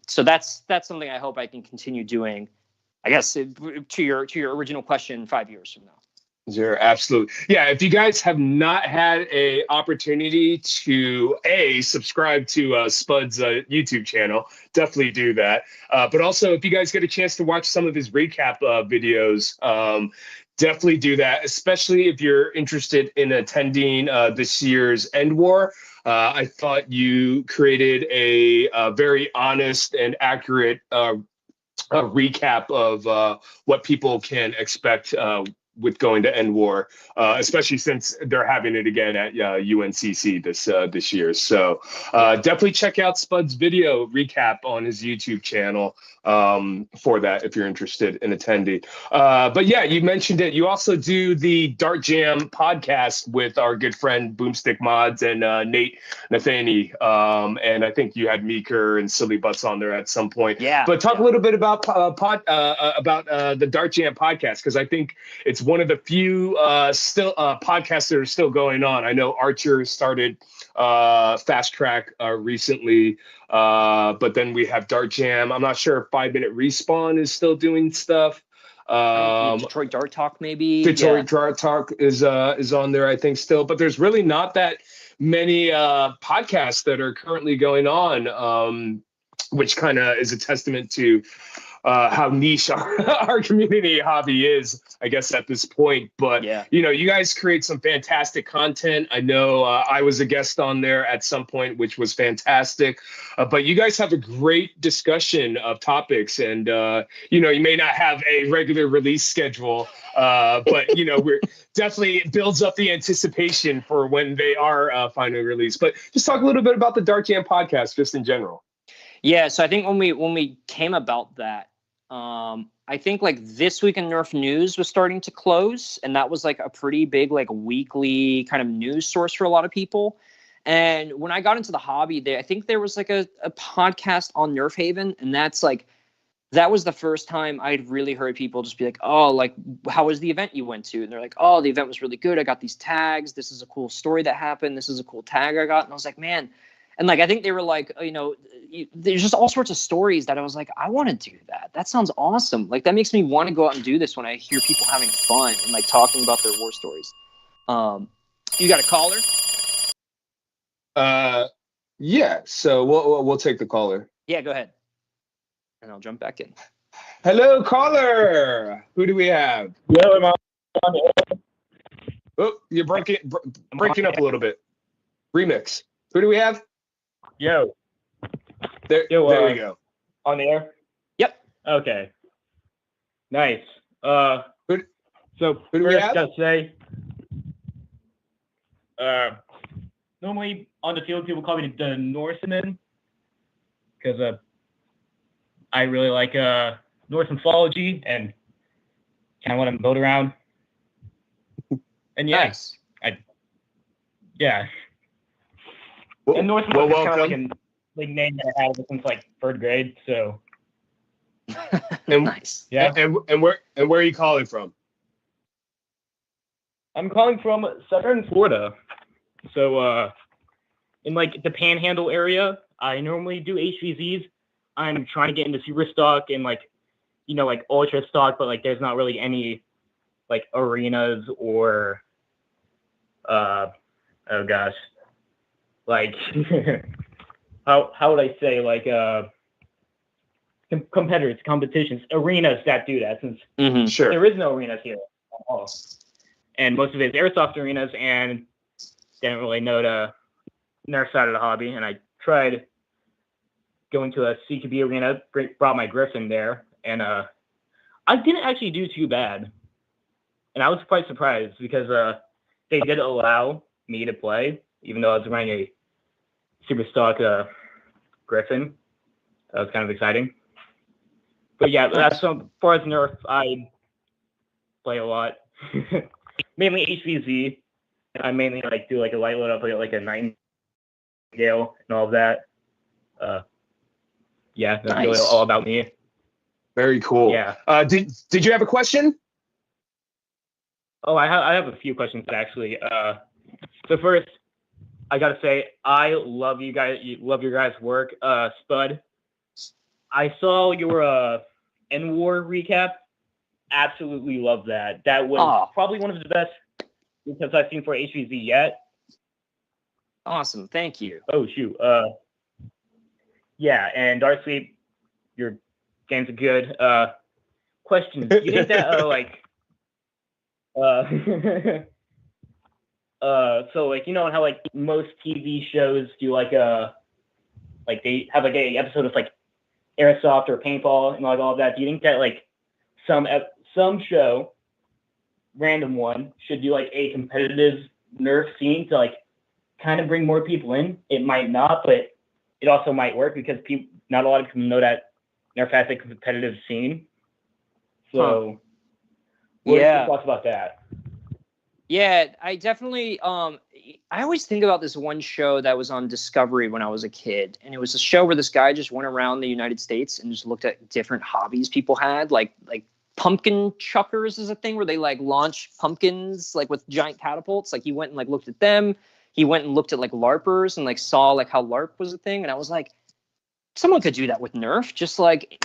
So that's something I hope I can continue doing, I guess, to your original question, 5 years from now. Sure, absolutely. Yeah, if you guys have not had a opportunity to subscribe to Spud's YouTube channel, definitely do that. But also, if you guys get a chance to watch some of his recap videos, definitely do that, especially if you're interested in attending this year's NWAR. I thought you created a very honest and accurate recap of what people can expect with going to NWAR, especially since they're having it again at UNCC this year. So definitely check out Spud's video recap on his YouTube channel for that if you're interested in attending. But yeah, you mentioned it. You also do the Dart Jam podcast with our good friend Boomstick Mods and Nate Nathani. And I think you had Meeker and Silly Butts on there at some point. Yeah. But talk a little bit about the Dart Jam podcast, because I think it's one of the few still podcasts that are still going on. I know Archer started Fast Track recently, but then we have Dart Jam. I'm not sure if 5 Minute Respawn is still doing stuff. Detroit Dart Talk, maybe. Detroit Dart Talk is on there, I think, still. But there's really not that many podcasts that are currently going on, which kind of is a testament to how niche our community hobby is, I guess, at this point. But, Yeah. you guys create some fantastic content. I know I was a guest on there at some point, which was fantastic. But you guys have a great discussion of topics. And, you may not have a regular release schedule, but, we're definitely builds up the anticipation for when they are finally released. But just talk a little bit about the Dark Jam podcast, just in general. Yeah, so I think when we came about that, I think like This Week in Nerf News was starting to close, and that was like a pretty big like weekly kind of news source for a lot of people. And when I got into the hobby, I think there was like a podcast on Nerf Haven, and that was the first time I'd really heard people just be like, oh, like, how was the event you went to? And they're like, oh, the event was really good. I got these tags. This is a cool story that happened. This is a cool tag I got. And I was like, man. And like, I think they were like, there's just all sorts of stories that I was like, I want to do that. That sounds awesome. Like, that makes me want to go out and do this when I hear people having fun and like talking about their war stories. You got a caller? Yeah. So we'll take the caller. Yeah, go ahead. And I'll jump back in. Hello, caller. Who do we have? Yo, am I on the air? Oh, you're breaking up a little bit. Remix. Who do we have? Yo, There we go. on the air? Yep. Okay. Nice. Who So do we first, have? gotta say, normally on the field people call me the Norseman because I really like Norse mythology and kind of want to build around. And yeah, Nice. yeah. Well, And Norse mythology is kind of welcome. like a like name that I had since like third grade. So And- Nice. yeah, And where are you calling from? I'm calling from southern Florida. So in like the Panhandle area, I normally do HVZs. I'm trying to get into super stock and like ultra stock, but like there's not really any like arenas or oh gosh, like how would I say, like competitions, arenas that do that, since Mm-hmm. Sure. there is no arenas here at all. And most of it is airsoft arenas, and didn't really know the Nerf side of the hobby. And I tried going to a CQB arena, brought my Griffin there, and I didn't actually do too bad. And I was quite surprised because they did allow me to play, even though I was running a super stock Griffin. That was kind of exciting. But yeah, that's as far as Nerf, I play a lot. Mainly HVZ. I mainly like do like a light load up, like a Nightingale and all of that. Yeah, that's really Nice. all about me. Very cool. Yeah. Did you have a question? Oh, I have a few questions actually. So first, I gotta say I love you guys. Love your guys' work. Spud, I saw your N-War recap. Absolutely love that. That was probably one of the best because I've seen for HVZ yet. Awesome. Thank you. Oh shoot. Yeah, and Dark Sleep, your games are good. Question: do you think that so like how like most TV shows do like they have like a episode of like airsoft or paintball and like all of that. Do you think that like some show, random one, should do like a competitive Nerf scene to like kind of bring more people in? It might not, but it also might work because not a lot of people know that Nerf has a competitive scene. So, what are your thoughts about that? Yeah, I definitely I always think about this one show that was on Discovery when I was a kid, and it was a show where this guy just went around the United States and just looked at different hobbies people had, like pumpkin chuckers is a thing where they like launch pumpkins like with giant catapults. Like he went and like looked at them. He went and looked at like LARPers and like saw like how LARP was a thing, and I was like, someone could do that with Nerf, just like,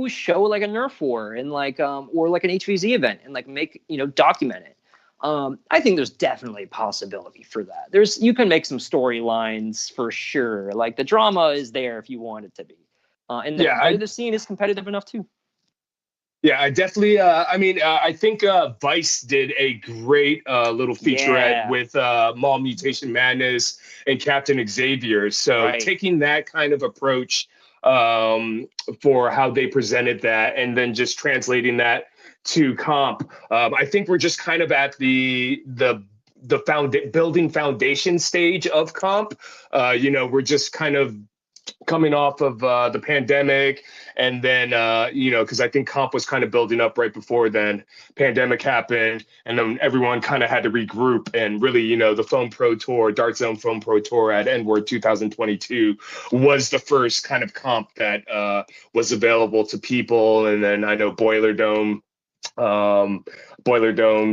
show like a Nerf war and like or like an HVZ event and like make, document it. I think there's definitely a possibility for that. You can make some storylines for sure. Like the drama is there if you want it to be. And the competitive scene is competitive enough too. Yeah, I definitely. I think Vice did a great little featurette Yeah. with Mall Mutation Madness and Captain Xavier. So Right. taking that kind of approach for how they presented that, and then just translating that to comp, I think we're just kind of at the building foundation stage of comp. We're just kind of coming off of the pandemic, and then because I think comp was kind of building up right before then. Pandemic happened, and then everyone kind of had to regroup, and really, the Foam Pro Tour, Dart Zone Foam Pro Tour at N-Word 2022 was the first kind of comp that was available to people. And then I know Boiler Dome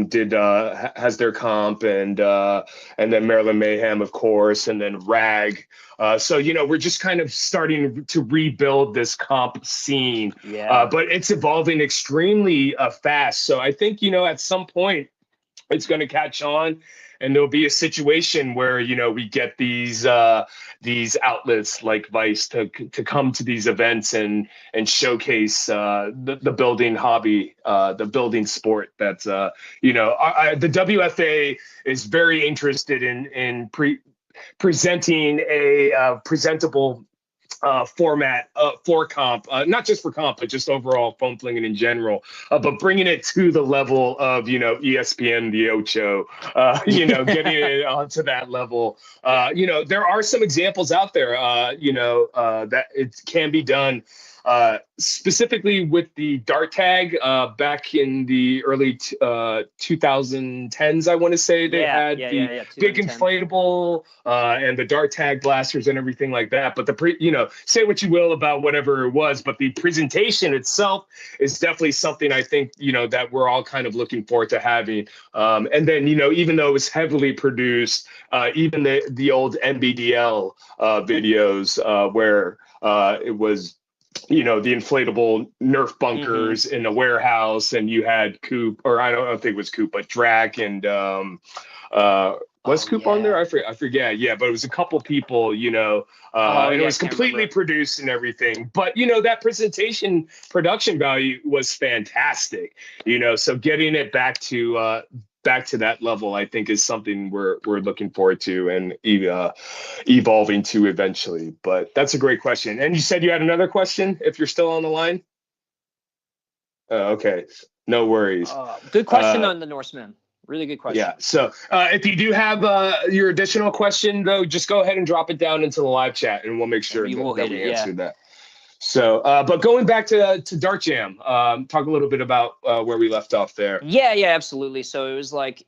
did has their comp, and then Maryland Mayhem, of course, and then Rag. So we're just kind of starting to rebuild this comp scene, Yeah. but it's evolving extremely fast. So I think at some point it's going to catch on, and there'll be a situation where we get these outlets like Vice to come to these events and showcase the building hobby, the building sport. That's the WFA is very interested in presenting a presentable format for comp, not just for comp, but just overall foam flinging in general, but bringing it to the level of, ESPN, the Ocho, getting it onto that level. There are some examples out there, that it can be done. Specifically with the dart tag back in the early 2010s, I want to say they had the big 2010. inflatable and the dart tag blasters and everything like that. But say what you will about whatever it was, but the presentation itself is definitely something I think that we're all kind of looking forward to having. And then even though it was heavily produced, even the old NBDL videos where it was the inflatable Nerf bunkers in a warehouse, and you had Coop, or I don't think it was Coop, but Drac and was Coop on there? I forget. Yeah, but it was a couple people, and it was completely produced and everything. But that production value was fantastic. So getting it back to that level, I think, is something we're looking forward to and evolving to eventually. But that's a great question. And you said you had another question, if you're still on the line? Okay, no worries. Good question on the Norseman. Really good question. Yeah. So if you do have your additional question, though, just go ahead and drop it down into the live chat, and we'll make sure that we answer that. So, but going back to Dart Jam, talk a little bit about where we left off there. Yeah, absolutely. So it was like,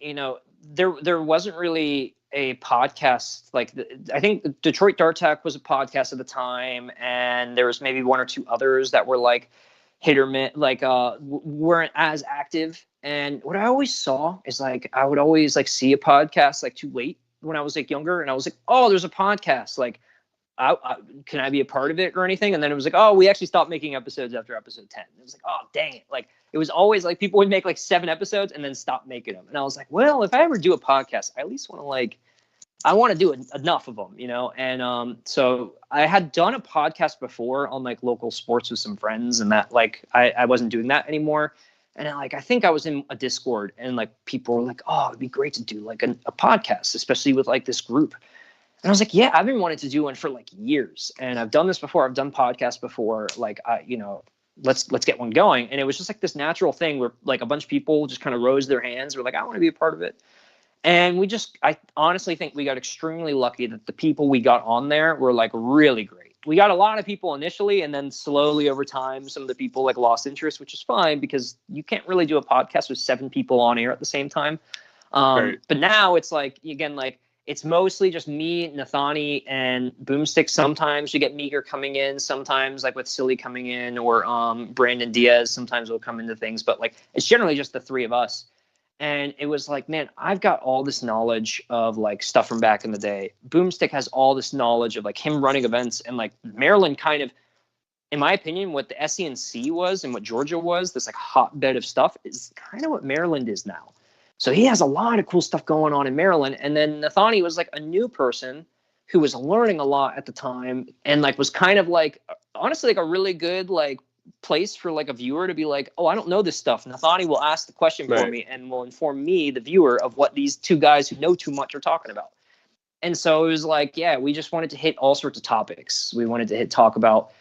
there wasn't really a podcast. I think Detroit Dart Tech was a podcast at the time, and there was maybe one or two others that were like hit or miss, weren't as active. And what I always saw is I would always see a podcast too late when I was younger, and I was like, oh, there's a podcast. Can I be a part of it or anything? And then it was oh, we actually stopped making episodes after episode 10. It was oh, dang it. It was always people would make 7 episodes and then stop making them. And I was like, well, if I ever do a podcast, I at least want to I want to do enough of them, And so I had done a podcast before on local sports with some friends, and that I wasn't doing that anymore. And I think I was in a Discord, and people were like, oh, it'd be great to do a podcast, especially with this group. And I was like, yeah, I've been wanting to do one for years, and I've done this before. I've done podcasts before. Let's get one going. And it was just this natural thing where a bunch of people just kind of rose their hands. Were like, I want to be a part of it. And I honestly think we got extremely lucky that the people we got on there were really great. We got a lot of people initially, and then slowly over time, some of the people lost interest, which is fine because you can't really do a podcast with 7 people on air at the same time. Right. But now it's it's mostly just me, Nathani, and Boomstick. Sometimes you get Meeker coming in, sometimes with Silly coming in, or Brandon Diaz sometimes will come into things, but it's generally just the 3 of us. And it was man, I've got all this knowledge of stuff from back in the day. Boomstick has all this knowledge of him running events, and Maryland kind of, in my opinion, what the SENC was and what Georgia was, this hotbed of stuff, is kind of what Maryland is now. So he has a lot of cool stuff going on in Maryland. And then Nathani was a new person who was learning a lot at the time, and was kind of honestly a really good place for like a viewer to be like, oh, I don't know this stuff. Nathani will ask the question for Right. me and will inform me, the viewer, of what these two guys who know too much are talking about. And so it was like, yeah, we just wanted to hit all sorts of topics. We wanted to talk about,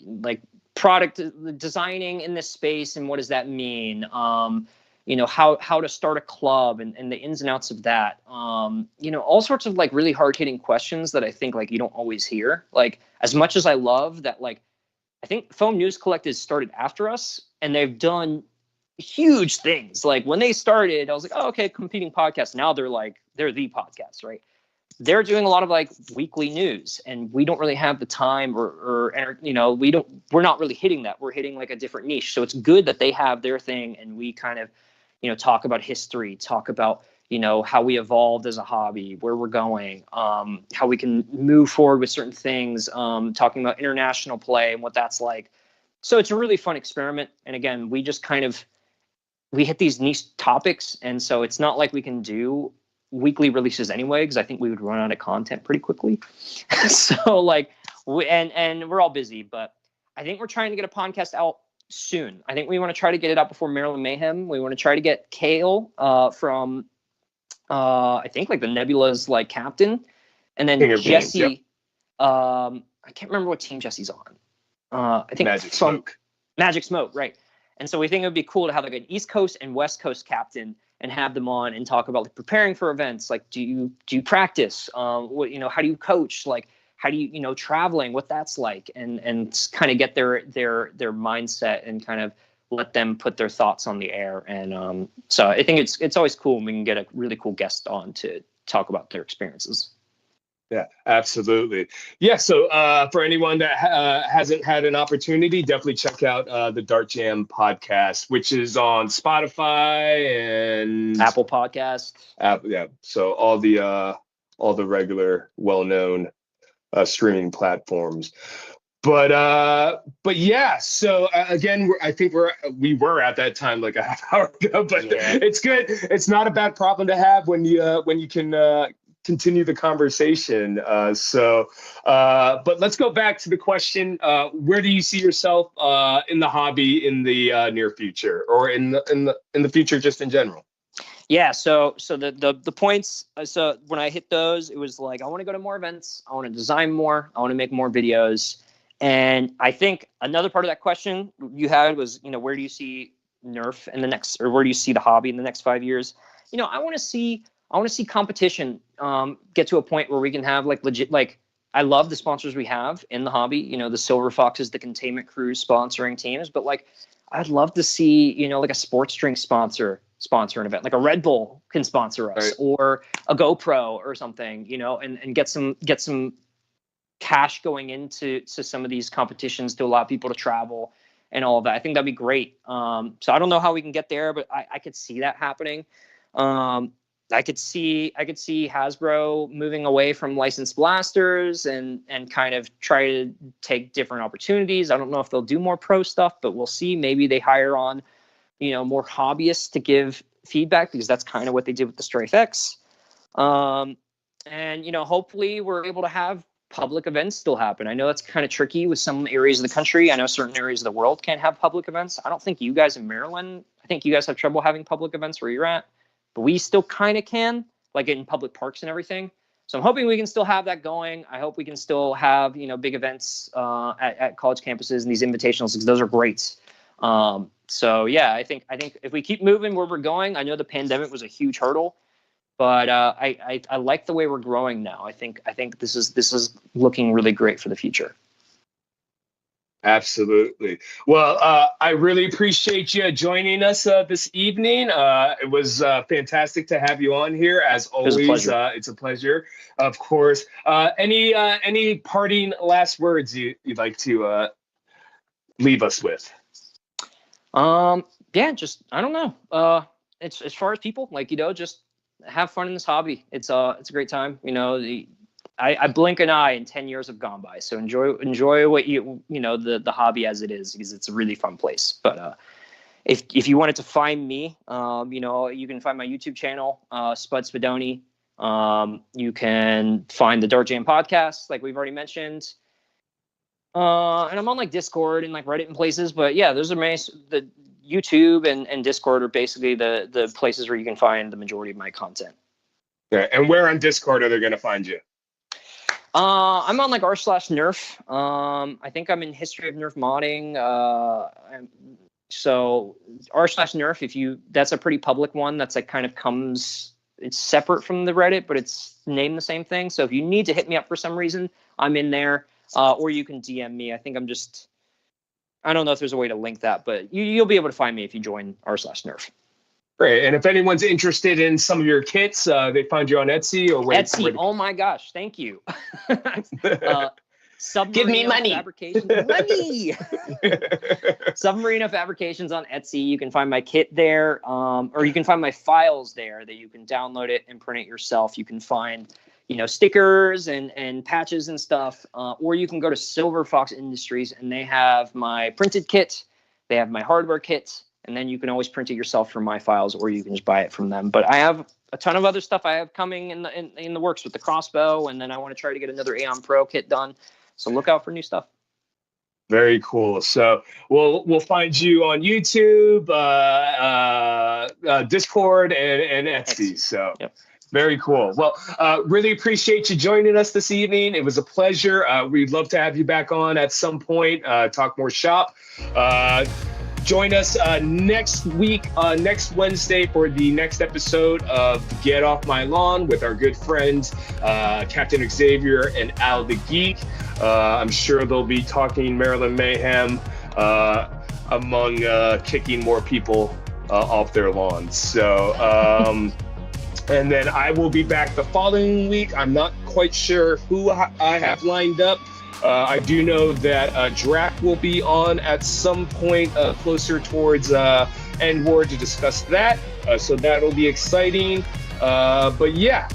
like product designing in this space and what does that mean? How to start a club and the ins and outs of that. All sorts of like really hard hitting questions that I think like you don't always hear. Like, as much as I love that, like, I think Foam News Collective started after us and they've done huge things. Like when they started, I was like, oh, okay, competing podcast. Now they're the podcast, right? They're doing a lot of like weekly news, and we don't really have the time we're not really hitting that. We're hitting like a different niche. So it's good that they have their thing and we kind of, talk about history, talk about, how we evolved as a hobby, where we're going, how we can move forward with certain things, talking about international play and what that's like. So it's a really fun experiment. And again, we just we hit these niche topics. And so it's not like we can do weekly releases anyway, because I think we would run out of content pretty quickly. So like, and we're all busy, but I think we're trying to get a podcast out soon. I think we want to try to get it out before Maryland Mayhem. We want to try to get Kale from, I think like the Nebula's like captain. And then Jesse, Games, yep. I can't remember what team Jesse's on. I think Magic Smoke. Magic Smoke, right. And so we think it would be cool to have like an East Coast and West Coast captain and have them on and talk about like preparing for events. Like, do you practice? How do you coach? Like, how do you, traveling, what that's like, and kind of get their mindset and kind of let them put their thoughts on the air. And so I think it's always cool when we can get a really cool guest on to talk about their experiences. Yeah, absolutely. Yeah, so for anyone that hasn't had an opportunity, definitely check out the Dart Jam podcast, which is on Spotify and Apple Podcasts. Yeah, so all the regular well-known streaming platforms. But yeah, so again, I think we were at that time like a half hour ago, but yeah. It's good. It's not a bad problem to have when you can continue the conversation. But let's go back to the question. Where do you see yourself in the hobby in the near future, or in the future just in general? Yeah, so the points. So when I hit those, it was like I want to go to more events. I want to design more. I want to make more videos. And I think another part of that question you had was, where do you see Nerf in the next, or where do you see the hobby in the next 5 years? I want to see competition get to a point where we can have like legit, like, I love the sponsors we have in the hobby, the Silver Foxes, the Containment Crews sponsoring teams, but like, I'd love to see, like a sports drink sponsor an event, like a Red Bull can sponsor us, right, or a GoPro or something, and get some cash going into some of these competitions to allow people to travel and all of that. I think that'd be great. So I don't know how we can get there, but I could see that happening. I could see Hasbro moving away from licensed blasters and kind of try to take different opportunities. I don't know if they'll do more pro stuff, but we'll see. Maybe they hire on, more hobbyists to give feedback, because that's kind of what they did with the Strafe X. And hopefully we're able to have public events still happen. I know that's kind of tricky with some areas of the country. I know certain areas of the world can't have public events. I don't think you guys in Maryland, I think you guys have trouble having public events where you're at, but we still kind of can, like in public parks and everything. So I'm hoping we can still have that going. I hope we can still have, big events at college campuses and these invitationals, because those are great. So yeah, I think if we keep moving where we're going, I know the pandemic was a huge hurdle, but I like the way we're growing now. I think this is looking really great for the future. Absolutely. Well, I really appreciate you joining us this evening. It was fantastic to have you on here. As always, it's a pleasure. Of course. Any parting last words you'd like to leave us with? Yeah, just, I don't know. It's as far as people, like, just have fun in this hobby. It's a great time. I blink an eye and 10 years have gone by. So enjoy what the hobby as it is, because it's a really fun place. But if you wanted to find me, you can find my YouTube channel, Spudoni. You can find the Dart Jam podcast, like we've already mentioned. And I'm on like Discord and like Reddit and places, but yeah, those are the YouTube and Discord are basically the places where you can find the majority of my content. Yeah. And where on Discord are they going to find you? I'm on like r/nerf. I think I'm in history of nerf modding. So r/nerf, that's a pretty public one. That's like kind of it's separate from the Reddit, but it's named the same thing. So if you need to hit me up for some reason, I'm in there. Or you can DM me. I think I don't know if there's a way to link that, but you'll be able to find me if you join r/nerf. Great. And if anyone's interested in some of your kits, they find you on Etsy or where? Etsy. Oh my gosh. Thank you. Give me money. Fabrications. Money. Submarino Fabrications on Etsy. You can find my kit there, or you can find my files there that you can download it and print it yourself. You can find, stickers and patches and stuff, or you can go to Silver Fox Industries and they have my printed kit. They have my hardware kit, and then you can always print it yourself from my files, or you can just buy it from them. But I have a ton of other stuff I have coming in the works with the crossbow, and then I want to try to get another Aeon Pro kit done. So look out for new stuff. Very cool. So we'll find you on YouTube, Discord, and Etsy. So yep. Very cool. Well, really appreciate you joining us this evening. It was a pleasure. We'd love to have you back on at some point, talk more shop. Join us next week, next Wednesday, for the next episode of Get Off My Lawn with our good friends, Captain Xavier and Al the Geek. I'm sure they'll be talking Maryland Mayhem among kicking more people off their lawns. So, and then I will be back the following week. I'm not quite sure who I have lined up. I do know that Drac will be on at some point closer towards End War to discuss that. So that'll be exciting. But yeah,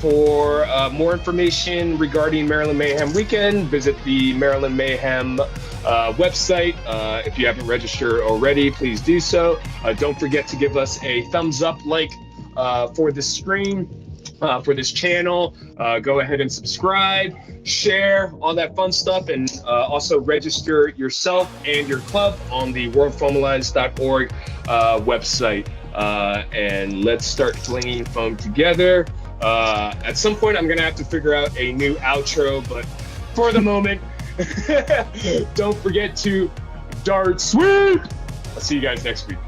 for more information regarding Maryland Mayhem Weekend, visit the Maryland Mayhem website. If you haven't registered already, please do so. Don't forget to give us a thumbs up, for this stream. For this channel, go ahead and subscribe, share, all that fun stuff, and also register yourself and your club on the worldfoamalliance.org website. And let's start flinging foam together. At some point, I'm going to have to figure out a new outro, but for the moment, don't forget to dart sweep. I'll see you guys next week.